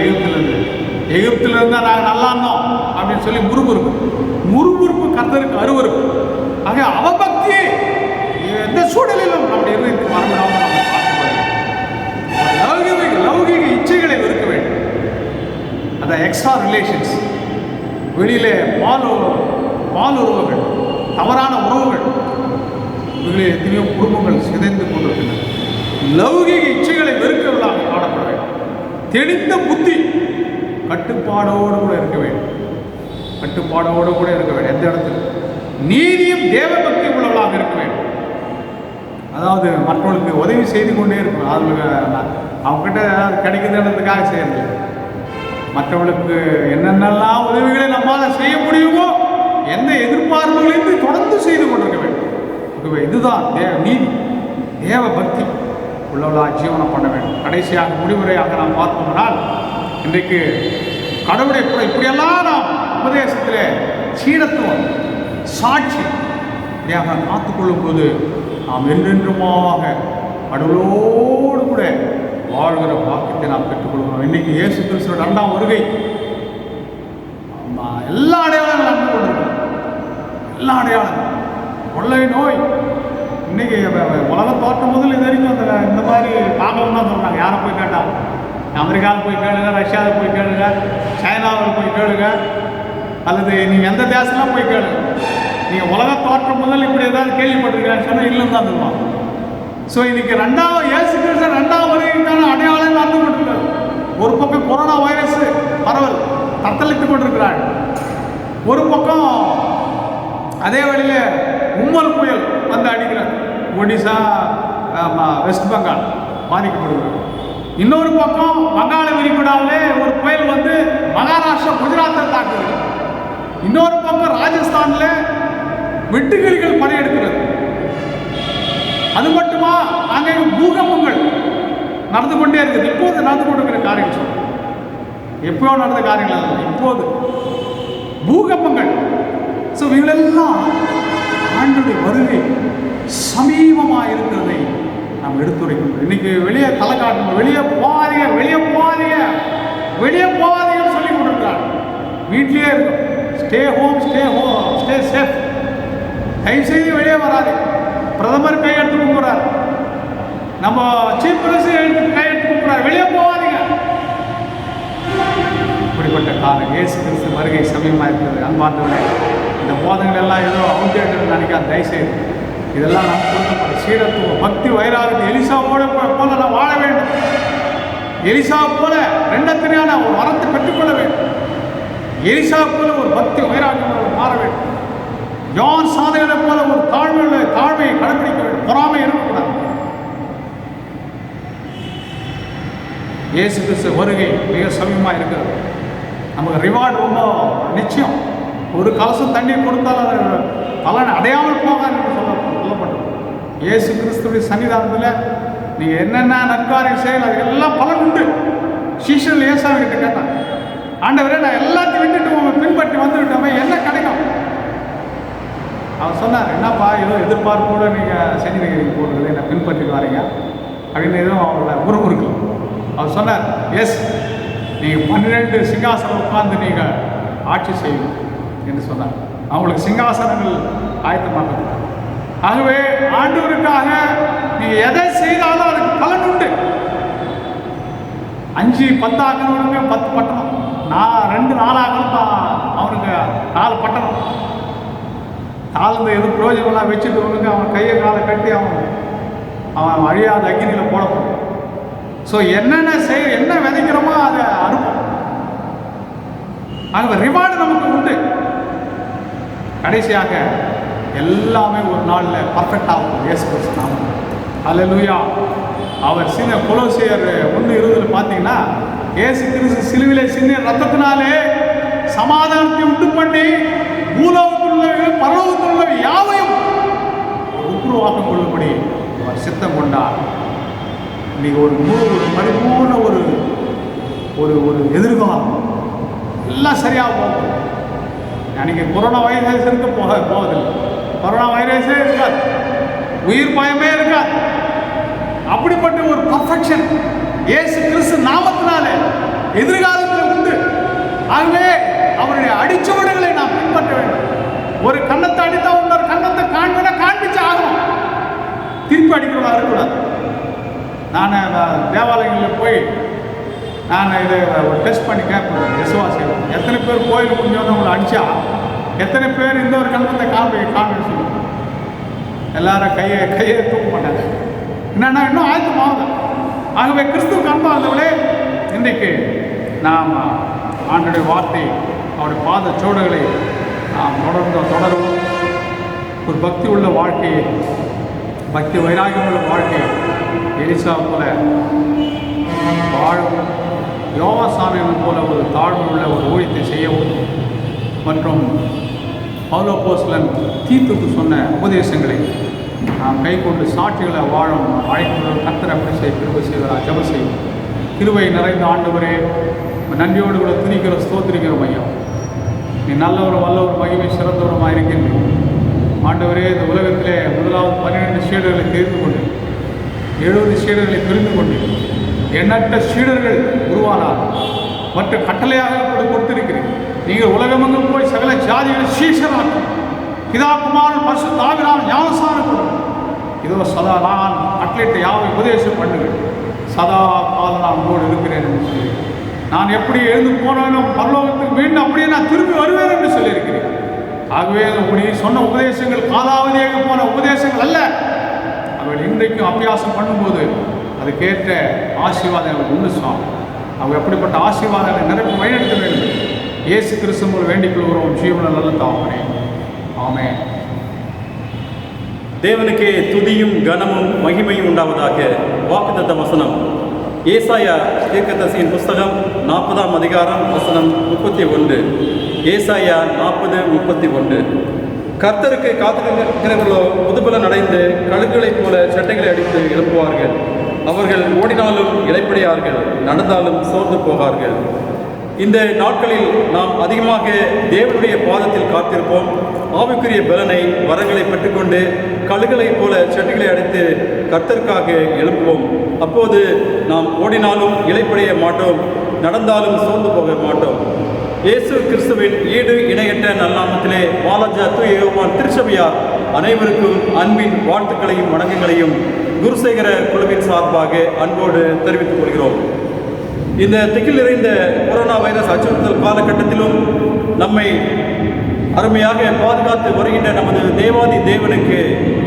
எகிப்திலிருந்து இருந்தால் நாங்கள் நல்லா இருந்தோம் அப்படின்னு சொல்லி முறுமுறுப்பு கர்த்தருக்கு அருவருப்பு. ஆக அவபக்தி எந்த சூழலிலும் நம்முடைய இருதயத்துக்கு வரவிடாமல் நம்ம பார்க்க லௌகிக இச்சைகளை வெறுக்க வேண்டும். அந்த எக்ஸ்ட்ரா ரிலேஷன்ஸ், வெளியிலே பால் உறவுகள், தவறான உறவுகள், இவர்களில் எத்தனையோ குடும்பங்கள் சிதைந்து கொண்டிருக்கின்றன. லௌகிக இச்சைகளை வெறுக்கிறவர்களாக காணப்பட வேண்டும். தெளிந்த புத்தி கட்டுப்பாடோடு கூட இருக்க வேண்டும். கட்டுப்பாடோடு கூட இருக்க வேண்டும். எந்த இடத்துல நீதியும் தேவ பக்தி உள்ளவர்களாக இருக்க வேண்டும். அதாவது மற்றவர்களுக்கு உதவி செய்து கொண்டே இருக்கணும். அவங்ககிட்ட ஏதாவது கிடைக்குதுன்றதுக்காக செய்யறது. மற்றவர்களுக்கு என்னென்னலாம் உதவிகளை நம்மளால் செய்ய முடியுமோ எந்த எதிர்பார்ப்புகளையும் தொடர்ந்து செய்து கொண்டிருக்க வேண்டும். இதுதான் நீதி தேவ பக்தி உள்ளவர்களாக ஜீவனம் பண்ண வேண்டும். கடைசியாக முடிவுரையாக நாம் பார்த்தோம்னால், இன்றைக்கு கடவுளை கூட இப்படியெல்லாம் நாம் உபதேசத்தில் சீடத்துவம் சாட்சி காத்துக்கொள்ளும் போது நாம் என்றென்றுமாக கடவுளோடு கூட வாழ்கிற வாக்கியத்தை நாம் பெற்றுக்கொள்கிறோம். இன்னைக்கு இயேசு கிறிஸ்துவோட 2ஆம் வருகை எல்லா அடையாளங்களும் நடந்து கொண்டிருக்கிறோம். எல்லா அடையாளங்களும் கொள்ளை நோய் இன்னைக்கு உலக தோற்றம் முதல் இது வரைக்கும் இந்த மாதிரி பார்க்கலாம் தான் சொல்கிறாங்க. யாரை போய் கேட்டால் அமெரிக்காவில் போய் கேளுங்க, ரஷ்யாவில் போய் கேளுங்க, சைனாவில் போய் கேளுங்க, அல்லது நீங்கள் எந்த தேசம்லாம் போய் கேளுங்க. நீங்கள் உலக தோற்றம் முதல் இப்படி ஏதாவது கேள்விப்பட்டிருக்கீங்கன்னு சொன்னால் இல்லைன்னு தான் சொல்லுவாங்க. ஸோ இன்னைக்கு இயேசு கிறிஸ்து 2ஆம் வருகைக்கான அடையாளம் நடந்து கொண்டிருக்கிறது. ஒரு பக்கம் கொரோனா வைரஸ் பரவல் தத்தளித்து கொண்டிருக்கிறாள். ஒரு பக்கம் அதே வழியில் உம்மல் புயல் வந்து அடிக்கிறார். ஒடிசா, வெஸ்ட் பெங்கால் பாதிக்கப்படுகிறது. இன்னொரு பக்கம் வங்காள விரிகுடாவிலே ஒரு புயல் வந்து மகாராஷ்டிரா, குஜராத்தை தாக்குது. இன்னொரு பக்கம் ராஜஸ்தானில் வெட்டுக்கிளிகள் படையெடுக்கிறது. அது மட்டுமா, அங்கே பூகம்பங்கள் நடந்து கொண்டே இருக்குது. இப்போது நடந்து கொண்டிருக்கிற காரியங்கள் சொல்லுங்கள். எப்போ நடந்த காரியங்கள் அல்ல, இப்போது பூகம்பங்கள். ஸோ இவங்களெல்லாம் ஆண்டுடைய வருகை சமீபமாக இருக்கிறதை நாம் எடுத்துரைக்கணும். இன்னைக்கு வெளியே தலை காட்டணும். வெளியே போகாதீங்க, வெளியே போகாதீங்க, வெளியே போகாதீங்கன்னு சொல்லி கொண்டிருக்கிறார். வீட்லேயே இருக்கும். Stay home, stay home, stay safe. தயவுசெய்து வெளியே வராது. பிரதமர் கையெழுத்து கும்பிட்றார், நம்ம சீஃப் மினிஸ்டர் கையெழுத்து கும்பிட்றார், வெளியே போகாதீங்க. இப்படிப்பட்ட காலம் இயேசு கிறிஸ்து வருகை சமயமாக இருக்கிறது. அன்பார்ந்தவர்களே, இந்த போதங்கள் எல்லாம் ஏதோ அவுட்டேட்டட் நினைக்காது. தயவுசெய்து இதெல்லாம் நாம் கொடுக்கப்பட்ட சீடத்துவம், பக்தி, வைராகத்தை எலிசா போல நாம் வாழ வேண்டும். எலிசா போல ரெண்டத்தினான ஒரு வரத்தை பெற்றுக்கொள்ள வேண்டும். எலிசா போல ஒரு பக்தி வைராகியம் மாற வேண்டும். யோவான் சாதகனை போல ஒரு தாழ்மையை கடைபிடிக்க வேண்டும். பொறாமை இருக்கக்கூடாது. இயேசு கிறிஸ்து வருகை மிக சமீபமாக இருக்கிறது. நமக்கு ரிவார்டு ரொம்ப நிச்சயம். ஒரு கலசம் தண்ணீர் கொடுத்தால் அது பலன் அடையாமல் போகாது என்று சொல்லப்பட்டது. இயேசு கிறிஸ்துடைய சன்னிதானத்தில் நீங்கள் என்னென்ன நற்காரியம் செய்யலாம், அது எல்லாம் பலன் உண்டு. சீஷர்கள் ஏசாமிகிட்ட கேட்டான், ஆண்டவரே நான் எல்லாத்தையும் விட்டுட்டு உங்களை பின்பற்றி வந்துவிட்டோமே, என்ன கிடைக்கும்? அவர் சொன்னார், என்னப்பா ஏதோ எதிர்பார்ப்போடு நீங்கள் செஞ்சுருக்கிறீங்க போடுறது, என்னை பின்பற்றி வரீங்க அப்படின்னு எதுவும் அவங்கள முறுமுறுக்கலாம். அவர் சொன்னார், எஸ், நீங்கள் 12 சிங்காசனம் உட்கார்ந்து நீங்கள் ஆட்சி செய்யணும் என்று சொன்னார். அவங்களுக்கு சிங்காசனங்கள் ஆயத்தமாக்குது. ஆகவே ஆண்டவருக்காக நீங்கள் எதை செய்தாலும் அதுக்கு பலன் உண்டு. 5 10 ஆக்கணுங்க, 10 பட்டணம். 2 4 ஆகணும், அவனுக்கு 4 பட்டணம். தாழ்ந்த எதுவும் பிரயோஜனம்லாம் வச்சுட்டு அவனுக்கு அவன் கையை காலை கட்டி அவன் அழியாத அக்னியில் போடப்படும். ஸோ என்னென்ன என்ன விதைக்கிறோமோ அதை அறுப்போம். ஆகவே ரிவார்டு நமக்கு உண்டு. கடைசியாக எல்லாமே ஒரு நாளில் பர்ஃபெக்ட் ஆகும். இயேசு கிறிஸ்து நாமம். அல்லேலூயா. அவர் கொலோசியர் 1:20 பார்த்தீங்கன்னா, இயேசு கிறிஸ்து சிலுவிலே சின்ன ரத்தத்தினாலே சமாதானத்தை உண்டு பண்ணி பூலோகத்தில் உள்ளவை பரலோகத்தில் உள்ளவை யாவையும் உருவாக்கம் கொள்ளும்படி அவர் சித்தம் கொண்டார். இன்னைக்கு ஒரு பரிபூர்ண ஒரு எதிர்காலம் எல்லாம் சரியாக போகும். அன்றைக்கி கொரோனா வைரஸ் இருக்க போவதில்லை. கொரோனா வைரஸே இருக்காது, உயிர் பயமே இருக்காது. அப்படிப்பட்ட ஒரு பர்ஃபெக்ஷன் இயேசு கிறிஸ்து நாமத்தினாலே எதிர்காலத்தில் உண்டு. ஆகவே அவருடைய அடிச்சுவடுகளை நாம் பின்பற்ற வேண்டும். ஒரு கண்ணத்தை அடித்தா இன்னொரு கண்ணத்தை காண்பிச்சு ஆகணும். திருப்பி அடிக்கிறதா இருக்கக்கூடாது. நான் தேவாலயங்களில் போய் நான் இதை ஒரு டெஸ்ட் பண்ணி கேட்பேன் விசுவாசிகள், எத்தனை பேர் கோயிலுக்கு முடிஞ்சோன்னு உங்களை அடித்தா எத்தனை பேர் இந்த ஒரு கண்ணத்தை காண்பின்னு சொல்லுவோம். எல்லாரும் கையை தூக்க மாட்டாங்க. என்னன்னா இன்னும் ஆயத்தமாகுது. ஆகவே கிறிஸ்துவுக்கு அன்பானவர்களே, இன்றைக்கு நாம் ஆண்டோடைய வார்த்தை, அவருடைய பாத சோடுகளை நாம் தொடரும். ஒரு பக்தி உள்ள வாழ்க்கையை, பக்தி வைராகியம் உள்ள வாழ்க்கையை எலிசா போல வாழும், யோவாசாமியன் போல ஒரு தாழ்வு உள்ள ஒரு ஊழியத்தை செய்யவும், மற்றும் பவுல் அப்போஸ்தலன் தீத்துக்கு சொன்ன உபதேசங்களை நாம் கை கொண்டு சாட்சிகளை வாழும் அழைக்கும் கர்த்தர் அப்படி கிருபை செய்வதா ஜெபம் செய்வோம். கிருபை நிறைந்த ஆண்டவரே, நன்றியோடு கூட துதிக்கிற ஸ்தோத்திரிக்கிறோம் ஐயா. நீ நல்லவரும் வல்லவரும் மகிமை சிறந்தவருமாக இருக்கின்றீர்கள் ஆண்டவரே. இந்த உலகத்திலே முதலாவது 12 சீடர்களை தெரிந்து கொண்டு 70 சீடர்களை தெரிந்து கொண்டு எண்ணற்ற சீடர்கள் உருவானார். மற்ற கட்டளையாக கொடுத்திருக்கிறீர்கள். நீங்கள் உலகமெங்கும் போய் சகல ஜாதிகளை சீஷராக்கும், பிதா குமாரன் பரிசுத்த ஆவியானவரால் ஞானஸ்நானம் கொடுக்கும். இதோ சதா நான் கட்டளையிட்ட யாவை உபதேசம் பண்ணுங்கள், சதா காலம் நான் உங்களோடு இருக்கிறேன் என்று சொல்லி, நான் எப்படி எழுந்து போனாலும் பரலோகத்துக்கு மீண்டும் அப்படியே நான் திரும்பி வருவேன் என்று சொல்லியிருக்கிறேன். ஆகவே உங்களுடைய சொன்ன உபதேசங்கள் காலாவதியாக போன உபதேசங்கள் அல்ல. அவர்கள் இன்றைக்கும் அபியாசம் பண்ணும்போது அதுக்கேற்ற ஆசீர்வாதங்கள் உண்டு சுவாமி. அவங்க எப்படிப்பட்ட ஆசீர்வாதங்களை நிரப்பி வழிநடத்த வேண்டும். இயேசு கிறிஸ்து மூலம் வேண்டிக் கொள்கிறோம் ஜீவன நல்ல தாப்பனே, ஆமென். தேவனுக்கே துதியும் கனமும் மகிமையும் உண்டாவதாக. வாக்குத்தத்த வசனம் ஏசாயா தீர்க்கதரிசியின் புஸ்தகம் 40ஆம் அதிகாரம் வசனம் 31. ஏசாயா 40:31. கர்த்தருக்கு காத்திருக்கிறவர்களோ புதுபலன் அடைந்து கழுகுகளைப் போல சட்டைகளை அடித்து எழுப்புவார்கள். அவர்கள் ஓடினாலும் இளைப்படையார்கள், நடந்தாலும் சோர்ந்து போவார்கள். இந்த நாட்களில் நாம் அதிகமாக தேவனுடைய பாதத்தில் காத்திருப்போம். ஆவிக்குரிய பலனை வரங்களை பெற்றுக்கொண்டு கழுகுகளைப் போல சட்டைகளை அடித்து கர்த்தருக்காக எழுப்புவோம். அப்போது நாம் ஓடினாலும் இளைப்படைய மாட்டோம், நடந்தாலும் சோர்ந்து போக மாட்டோம். இயேசு கிறிஸ்துவின் ஈடு இணையற்ற நல்லாமத்திலே வாலாஜா தூய யோவான் திருச்சபையார் அனைவருக்கும் அன்பின் வாழ்த்துக்களையும் வணக்கங்களையும் குருசேகர குழுவின் சார்பாக அன்போடு தெரிவித்துக் கொள்கிறோம். இந்த திகில் நிறைந்த கொரோனா வைரஸ் அச்சுறுத்தல் காலகட்டத்திலும் நம்மை அருமையாக பாதுகாத்து வருகின்ற நமது தேவாதி தேவனுக்கு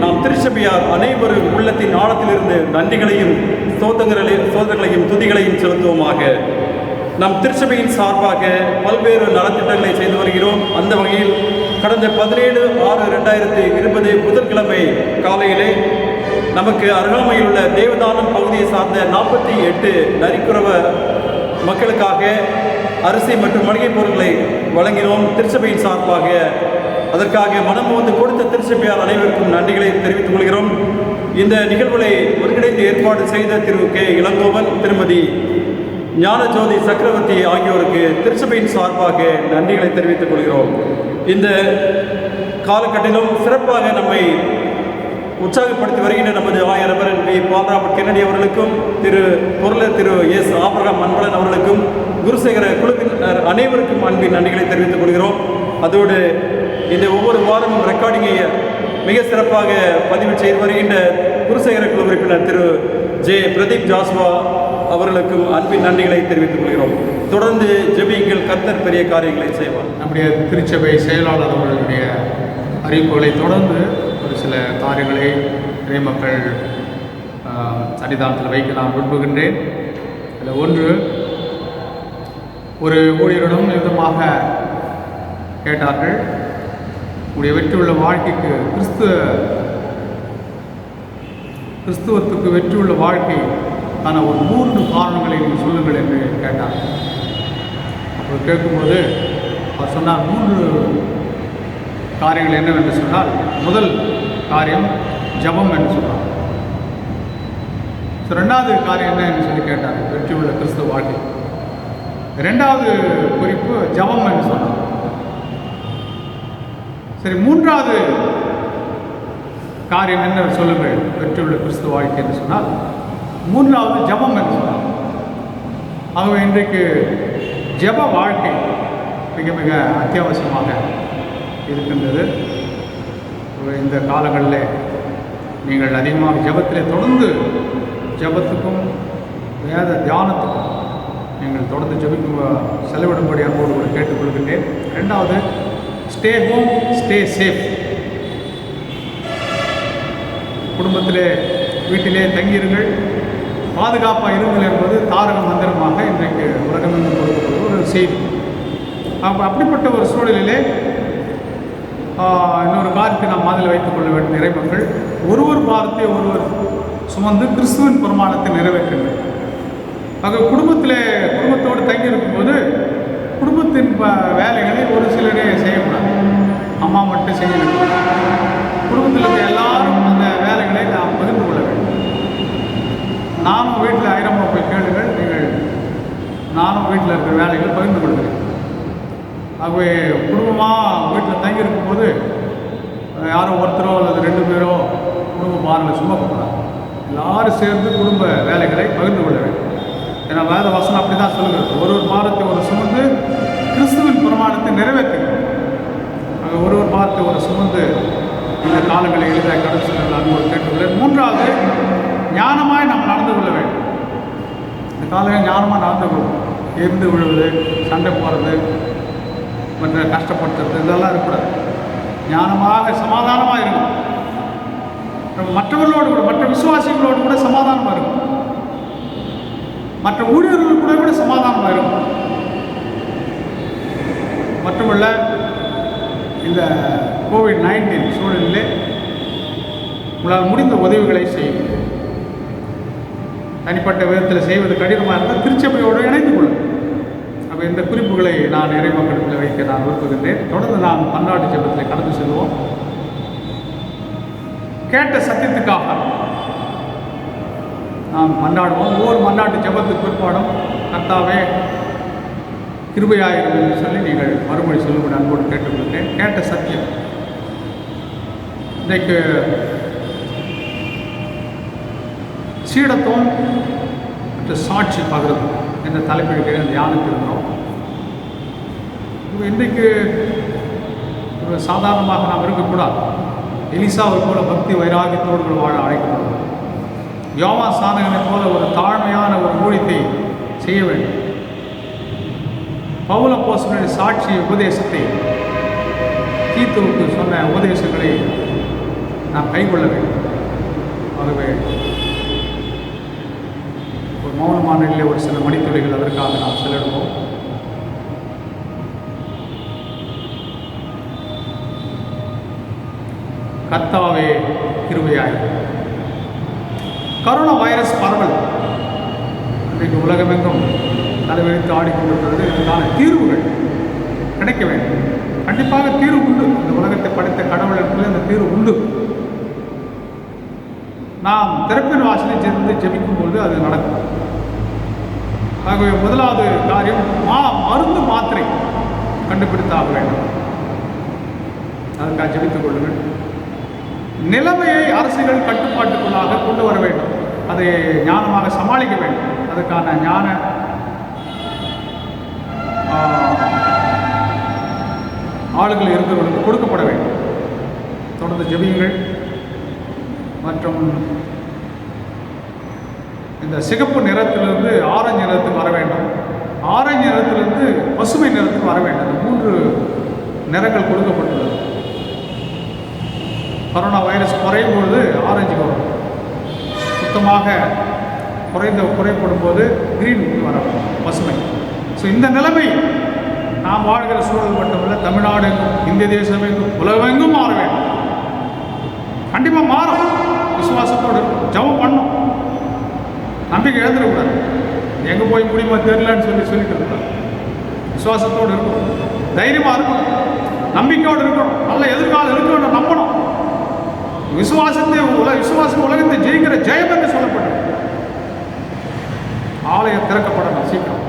நாம் திருச்சபையார் அனைவரும் உள்ளத்தின் ஆழத்திலிருந்து நன்றிகளையும் சோதனைகளையும் துதிகளையும் செலுத்துவோமாக. நம் திருச்சபையின் சார்பாக பல்வேறு நலத்திட்டங்களை செய்து வருகிறோம். அந்த வகையில் கடந்த 17/6/2020 புதன்கிழமை காலையிலே நமக்கு அருகாமையில் உள்ள தேவதானம் பகுதியை சார்ந்த 48 நரிக்குறவ மக்களுக்காக அரிசி மற்றும் மளிகை பொருட்களை வழங்கினோம் திருச்சபையின் சார்பாக. அதற்காக மனம் வந்து கொடுத்த திருச்சபையார் அனைவருக்கும் நன்றிகளை தெரிவித்துக் கொள்கிறோம். இந்த நிகழ்வுகளை ஒருங்கிணைந்து ஏற்பாடு செய்த திரு கே இளங்கோவன், திருமதி ஞானஜோதி சக்கரவர்த்தி ஆகியோருக்கு திருச்சபையின் சார்பாக நன்றிகளை தெரிவித்துக் கொள்கிறோம். இந்த காலகட்டத்திலும் சிறப்பாக நம்மை உற்சாகப்படுத்தி வருகின்ற நமது ஆயரவர் வி. பால்ராபர்ட் கென்னடி அவர்களுக்கும், திரு எஸ். ஆபிரகாம் அன்பழன் அவர்களுக்கும், குருசேகர குழுவினர் அனைவருக்கும் அன்பின் நன்றிகளை தெரிவித்துக் கொள்கிறோம். அதோடு இந்த ஒவ்வொரு வாரமும் ரெக்கார்டிங்கை மிக சிறப்பாக பதிவு செய்து வருகின்ற குருசேகர குழு உறுப்பினர் திரு ஜே. பிரதீப் ஜாஸ்வா அவர்களுக்கும் அன்பின் நன்றிகளை தெரிவித்துக் கொள்கிறோம். தொடர்ந்து ஜெபியுங்கள், கர்த்தர் பெரிய காரியங்களை செய்வார். நம்முடைய திருச்சபை செயலாளர் அவர்களுடைய அறிவிப்புகளை தொடர்ந்து ஒரு சில காரியங்களை இறைமக்கள் சன்னிதானத்தில் வைக்க நான் விரும்புகின்றேன். அதில் ஒன்று, ஒரு ஊழியரிடம் விதமாக கேட்டார்கள், உடைய வெற்றியுள்ள வாழ்க்கைக்கு கிறிஸ்துவத்துக்கு வெற்றியுள்ள வாழ்க்கை ஆன ஒரு 3 காரணங்களை நீங்கள் சொல்லுங்கள் என்று கேட்டார். அவர் கேட்கும்போது அவர் சொன்னார் 3 காரியங்கள் என்னவென்று சொன்னால், முதல் காரியம் ஜபம் என்று சொன்னார். 2வது காரியம் என்ன என்று சொல்லி கேட்டார், வெற்றியுள்ள கிறிஸ்துவ வாழ்க்கை. 2வது குறிப்பு ஜபம் என்று சொன்னார். சரி, 3வது காரியம் என்ன சொல்லுங்கள் வெற்றியுள்ள கிறிஸ்துவ வாழ்க்கை என்று சொன்னால், 3வது ஜபம் என்று சொன்னார். ஆகவே இன்றைக்கு ஜப வாழ்க்கை மிக மிக அத்தியாவசியமாக இருக்கின்றது. இந்த காலங்களில் நீங்கள் அதிகமாக ஜபத்திலே தொடர்ந்து ஜபத்துக்கும் வேத தியானத்துக்கும் நீங்கள் தொடர்ந்து ஜபிக்கும் செலவிடும்படி அன்போடு கூட கேட்டுக்கொள்கின்றேன். 2வது, ஸ்டே ஹோம், ஸ்டே சேஃப். குடும்பத்திலே வீட்டிலே தங்கியிருங்கள், பாதுகாப்பாக இருங்கள் என்பது தாரக மந்திரமாக இன்றைக்கு உலகமெங்கும் கொடுக்கப்படுகிற ஒரு செய்தி. அப்படிப்பட்ட ஒரு சூழலிலே இன்னொரு காரியத்தை நாம் மனதில் வைத்துக் கொள்ள வேண்டும். இறைமக்கள் ஒருவர் பாரத்தை ஒருவர் சுமந்து கிறிஸ்துவின் பிரமாணத்தை நிறைவேற்றுங்கள். ஆக குடும்பத்தோடு தங்கியிருக்கும்போது குடும்பத்தின் வேலைகளை ஒரு சிலரே செய்யக்கூடாது. அம்மா மட்டும் செய்யணும். குடும்பத்தில் இருக்க எல்லாரும் அந்த வேலைகளை நாம் பகிர்ந்து கொள்ள வேண்டும். நானும் வீட்டில் ஆயிரமா போய் கேளுங்கள், நானும் வீட்டில் இருக்கிற வேலைகள் பகிர்ந்து கொள்கிறேன். ஆகவே குடும்பமாக வீட்டில் தங்கியிருக்கும் போது யாரோ ஒருத்தரோ அல்லது 2 பேரோ குடும்ப பாரங்களை சுமக்கக்கூடாது. எல்லாரும் சேர்ந்து குடும்ப வேலைகளை பகிர்ந்து கொள்ள வேண்டும். ஏன்னா வேத வசனம் அப்படி தான் சொல்லுகிறது, ஒரு பாரத்தை ஒரு சுமந்து கிறிஸ்துவின் பிரமாணத்தை நிறைவேற்றுகிறோம். ஒரு பாரத்தை ஒரு சுமந்து இந்த காலங்களை எளிதாக கடந்து செல்ல அன்போடு கேட்டுக்கொள்கிறேன். 3வது, ஞானமாய் நாம் நடந்து கொள்ள வேண்டும். இந்த காலங்கள் ஞானமாக நடந்து கொள்வோம். எரிந்து விழுவது, சண்டை போடுறது, மற்ற கஷ்டப்படுத்துறது இதெல்லாம் இருக்கக்கூடாது. ஞானமாக சமாதானமாக இருக்கும். மற்றவர்களோடு கூட, மற்ற விசுவாசிகளோடு கூட சமாதானமாக இருக்கும். மற்ற ஊழியர்கள் கூட சமாதானமாக இருக்கும். மட்டுமல்ல, இந்த COVID-19 சூழலிலே உங்களால் முடிந்த உதவிகளை செய்யும். தனிப்பட்ட விதத்தில் செய்வது கடினமாக இருந்தால் திருச்சபையோடு இணைந்து கொள்ளும். அப்போ இந்த குறிப்புகளை நான் இறைமக்களிடத்தில் வைக்க நான் விரும்புகின்றேன். தொடர்ந்து நாம் பன்னாட்டு ஜெபத்தில் கடந்து செல்வோம். கேட்ட சத்தியத்துக்காக நாம் மன்றாடுவோம். ஒவ்வொரு மன்னாட்டு ஜெபத்துக்கு பிற்பாடும் கர்த்தாவே கிருபையாயிரும் என்று சொல்லி நீங்கள் மறுமொழி சொல்லும்படி அன்போடு கேட்டுக்கொள்கிறேன். கேட்ட சத்தியம். இன்றைக்கு சீடத்துவம் மற்றும் சாட்சி பகிர்வு என்ற தலைப்பிற்கு தியானித்து இருக்கிறோம். இன்றைக்கு சாதாரணமாக நாம் இருக்கக்கூடாது. எலிசாவை போல பக்தி வைராகியத்தோடு வாழ அழைக்கப்படும். யோவான் ஸ்நானகனை போல ஒரு தாழ்மையான ஒரு ஊழியத்தை செய்ய வேண்டும். பவுல் அப்போஸ்தலனுடைய சாட்சி உபதேசத்தை, தீத்துவுக்கு சொன்ன உபதேசங்களை நாம் கைக்கொள்ள வேண்டும். ஆகவே ஒரு மௌனமான நிலையிலே ஒரு சில மணித்துளிகள் அதற்காக நாம் செலவிடுவோம். கர்த்தாவே கிருபையாயிரும். கரோனா வைரஸ் பரவல் இன்றைக்கு உலகமெங்கும் தலைவரித்து ஆடிக்கொண்டிருக்கிறது. இதற்கான தீர்வுகள் கிடைக்க வேண்டும். கண்டிப்பாக தீர்வு உண்டு. இந்த உலகத்தை படைத்த கடவுளுக்கு இந்த தீர்வு உண்டு. நாம் திறப்பின் வாசலை சேர்ந்து ஜெபிக்கும்போது அது நடக்கும். ஆகவே முதலாவது காரியம் மருந்து மாத்திரை கண்டுபிடித்தாக வேண்டும். அதுக்காக ஜெபித்துக் கொள்ளுங்கள். நிலைமையை அரசுகள் கட்டுப்பாட்டுக்குள்ளாக கொண்டு வர வேண்டும். அதை ஞானமாக சமாளிக்க வேண்டும். அதுக்கான ஞான ஆளுகள் இருக்கிறவர்களுக்கு கொடுக்கப்பட வேண்டும். தொடர்ந்து ஜெபியுங்கள். மற்றும் இந்த சிகப்பு நிறத்திலிருந்து ஆரஞ்சு நிறத்துக்கு வர வேண்டும். ஆரஞ்சு நிறத்திலிருந்து பசுமை நிறத்துக்கு வர வேண்டும். இந்த 3 நிறங்கள் கொடுக்கப்பட்டுள்ளது. கொரோனா வைரஸ் குறையும் பொழுது ஆரஞ்சுக்கு வரும். சுத்தமாக குறைப்படும் போது கிரீன் வர பசுமை. ஸோ இந்த நிலைமை நாம் வாழ்கிற சூழல் மட்டுமல்ல, தமிழ்நாடு எங்கும், இந்திய தேசம் எங்கும், உலகமெங்கும் மாற வேண்டும். கண்டிப்பாக மாறும். விசுவாசத்தோடு ஜெபம் பண்ணும். நம்பிக்கை இழந்துடக்கூடாது. எங்கே போய் முடியுமா தெரியலன்னு சொல்லிட்டு இருக்கக்கூடாது. விசுவாசத்தோடு இருக்கணும். தைரியமாக இருக்கணும். நம்பிக்கையோடு இருக்கணும். நல்ல எதிர்காலம் இருக்கணும். நம்பணும். விசுவாசம் உலகத்தை ஜெயிக்கிற ஜெயம் என்று சொல்லப்பட்டது. ஆலயம் திறக்கப்படணும் சீக்கிரம்.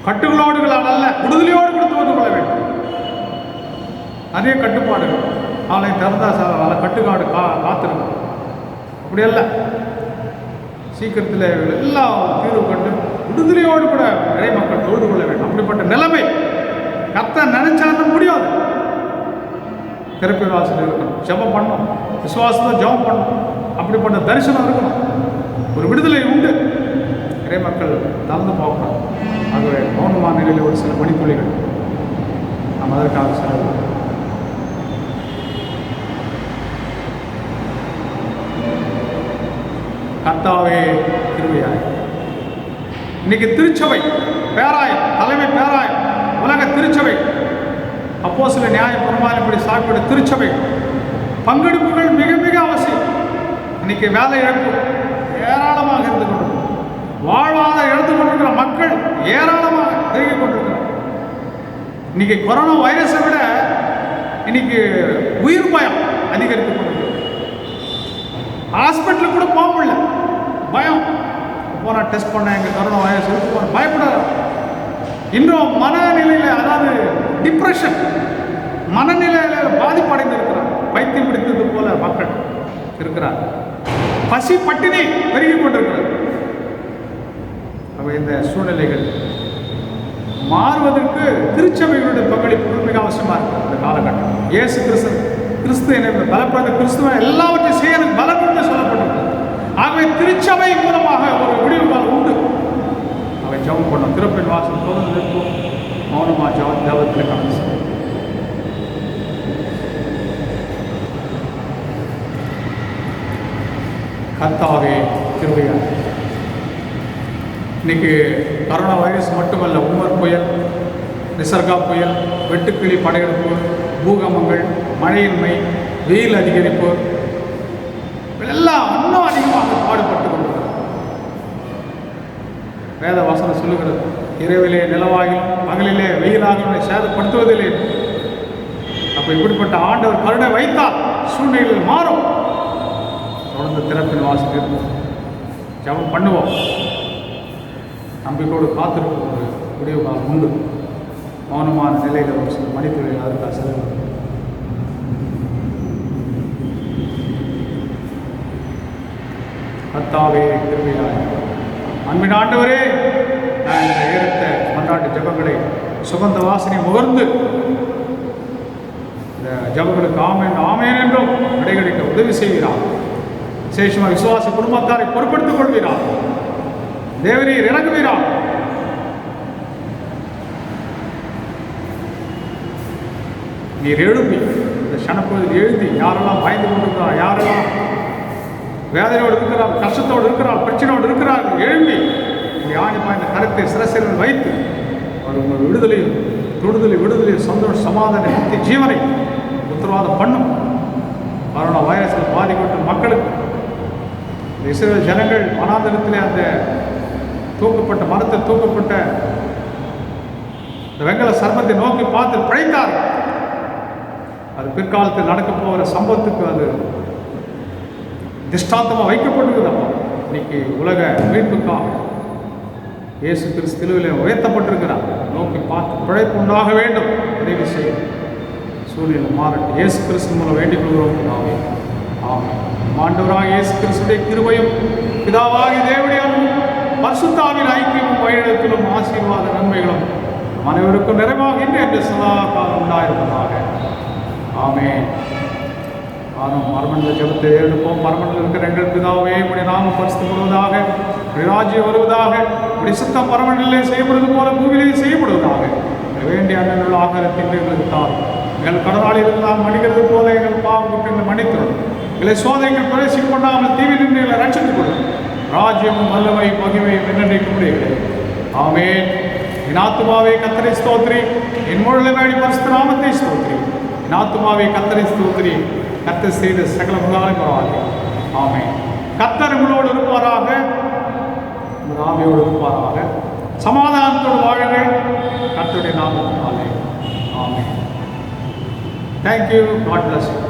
கட்டுகளோடுகளால் அல்ல, விடுதலையோடு கொடுத்து வந்து கொள்ள வேண்டும். நிறைய கட்டுப்பாடுகள். ஆலயம் திறந்தா சார் கட்டுக்காடு காத்திருக்கும். அப்படி அல்ல, சீக்கிரத்தில் எல்லா தீர்வு கண்டு விடுதலையோடு கூட நிறைய மக்கள் தொழுது கொள்ள வேண்டும். அப்படிப்பட்ட நிலைமை கர்த்தர் நினைச்சாலும் முடியாது. திறப்பு வாசல் இருக்கணும். ஜெபம் பண்ணணும். விசுவாசத்தை ஜெபம் பண்ணணும். அப்படிப்பட்ட தரிசனம் இருக்கணும். ஒரு விடுதலை உண்டு. நிறைய மக்கள் தளர்ந்து போகணும். ஆகவே மௌனமான நிலையில் ஒரு சில மணித்துளிகள் நாம் அதற்காக செலவு. கர்த்தாவே கிருபையாய். இன்னைக்கு திருச்சபை பேராயம், தலைமை பேராயம், உலக திருச்சபை, அப்போஸ்தலர் நியாய பிரமாணப்படி சாப்பிட திருச்சபை பங்கெடுப்புகள் மிக மிக அவசியம். இன்னைக்கு வேலை இழப்பு ஏராளமாக இருந்து கொண்டிருக்கிறது. வாழ்வாதாரம் இழந்து கொண்டிருக்கிற மக்கள் ஏராளமாக பெருகி கொண்டிருக்கிறார். இன்னைக்கு கொரோனா வைரஸை விட இன்னைக்கு உயிர் பயம் அதிகரித்து கொண்டிருக்கிறது. ஹாஸ்பிட்டலுக்கு கூட போக முடியல, பயம். போனால் டெஸ்ட் பண்ண எங்கள் கொரோனா வைரஸ் இருக்கு, பயப்படாத. இன்னும் மனநிலையில், அதாவது டிப்ரெஷன், மனநிலையில் பாதிப்படைந்து இருக்கிறார். பைத்தியம் பிடித்தது போல மக்கள் இருக்கிறார். பசி பட்டினி பெருகி கொண்டிருக்கிறது. இந்த சூழ்நிலைகள் மாறுவதற்கு திருச்சபைகளுடைய பங்களிப்பு மிக அவசியமாக இருக்குது. இந்த காலகட்டம் இயேசு கிறிஸ்து என்னை பலப்படுத்த, கிறிஸ்துவ எல்லாவற்றையும் செய்ய எனக்கு பலம் என்று சொல்லப்பட்டிருக்கிறது. ஆகவே திருச்சபை மூலமாக ஒரு விடிவு காலம் உண்டு. அவை ஜெபம் பண்ணோம். திறப்பின் வாசல் தொடர்ந்து நிற்போம். மௌனமாக ஜெபத்தில் கலந்து செய்வோம். கர்த்தாவே கிருபையாய். இன்னைக்கு கொரோனா வைரஸ் மட்டுமல்ல, உமர் புயல், நிசர்கா புயல், வெட்டுக்கிளி படையெடுப்பு, பூகம்பங்கள், மழையின்மை, வெயில் அதிகரிப்பு எல்லாம் இன்னும் அதிகமாக பாடுபட்டு கொண்டிருக்கிறது. வேத வசனம் சொல்லுகிறது, இரவிலே நிலவாகிலும் பகலிலே வெயிலாக சேதப்படுத்துவதில்லை. அப்போ இப்படிப்பட்ட ஆண்டவர் கருணை வைத்தால் சூழ்நிலைகள் மாறும். தொடர்ந்து திறப்பின் வாசல் இருப்போம், ஜெபம் பண்ணுவோம். நம்பிக்கையோடு காத்திருக்கும் ஒரு முடிவு காலம் உண்டு. மௌனமான நிலையில் ஒரு சில மணித்துறையில் அதற்காக செலவு. கர்த்தாவே கிருபையாய். அன்பின் ஆண்டவரே, நான் இந்த ஏறத்த மன்றாட்டு ஜெபங்களை சுகந்த வாசனை முகர்ந்து இந்த ஜெபங்களுக்கு ஆமேன் ஆமேன் என்றும் விடைகளிக்க உதவி செய்கிறார். விசேஷமாக விசுவாச குடும்பத்தாரை பொறுப்படுத்திக் கொள்கிறார். தேவரீர் இறங்குவீரார். நீர் எழுப்பி இந்த சனப்பொழுதில் எழுதி யாரெல்லாம் பயந்து கொண்டிருக்கிறார், யாரெல்லாம் வேதனையோடு இருக்கிறார், கஷ்டத்தோடு இருக்கிறார், பிரச்சனையோடு இருக்கிறார்கள், எழுப்பி ஆணிப்பா இந்த கருத்தை சிரசில் வைத்து அவர் உங்கள் விடுதலையும் விடுதலையும் சந்தோஷ சமாதான நித்திய ஜீவனை உத்தரவாதம் பண்ணும். கொரோனா வைரஸில் பாதிக்கப்பட்ட மக்களுக்கு இஸ்ரவேல் ஜனங்கள் வனாந்தரத்திலே அந்த தூக்கப்பட்ட மரத்தில் தூக்கப்பட்ட இந்த வெங்கல சர்மத்தை நோக்கி பார்த்து பிழைத்தார். அது பிற்காலத்தில் நடக்க போகிற சம்பவத்துக்கு அது திஷ்டாந்தமாக வைக்கப்பட்டிருக்குது. அப்போ இன்னைக்கு உலக மீட்புக்காக இயேசு கிறிஸ்து சிலுவையில் உயர்த்தப்பட்டிருக்கிறார். நோக்கி பார்த்து பிழைப்பு உண்டாக வேண்டும். உதவி செய்யும் சூழ்நிலை மாறட்டும். இயேசு கிறிஸ்து மூலம் வேண்டிக் கொள்கிறோம். ஆமென். ஆண்டவராக இயேசு கிறிஸ்துவின் கிருபையும் பிதாவாகிய தேவனுடைய அன்பும் பரிசுத்தாவின் ஐக்கியமும் வழிநடத்தலும் ஆசீர்வாத நன்மைகளும் அனைவருக்கும் நிறைவாகின்ற என்று சதா காலம் உண்டாயிருப்பதாக. ஆமென். ஆனும் மரமண்டல ஜெபத்தை எடுப்போம். மரமண்டல இருக்கிற எங்கள் பிதாவே, உடைய நாமம் பரிசுத்தப்படுவதாக, உடைய ராஜ்யம் வருவதாக, உடைய சுத்தம் மரமண்டலே செய்யப்படுவது போல பூமியிலே செய்யப்படுவதாக. வேண்டிய அண்ணனுள்ள ஆகாரத்தின் எங்களுக்கு தார். எங்கள் கடனாளி இருந்தால் மன்னிக்கிறது போல எங்கள் பாவம் குற்றங்களை மன்னித்தரும். எங்களை சோதனைகள் பிரவேசிக்க கொண்டாமல் தீவில் நின்று எங்களை ரட்சித்துக் கொள்ளும். ராஜ்யமும் வல்லமை மகிமையும் என்னென்றைக்கு முடிகிறது. ஆமென். என் ஆத்துமாவே கர்த்தரை ஸ்தோத்திரி, என் முழு வேடி பரிசுத்த நாமத்தை ஸ்தோத்திரி. என் ஆத்துமாவே கர்த்தரை ஸ்தோத்திரி, கர்த்தர் செய்த சகல முதலாளி பரவாயில்லை. ஆமென். கர்த்தர் உங்களோடு இருப்பாராக, உங்கள் ஆவியோடு இருப்பாராக. சமாதானத்தோடு வாழுங்கள். கர்த்தருடைய நாமத்தினாலே. ஆமென். Thank you. God bless you.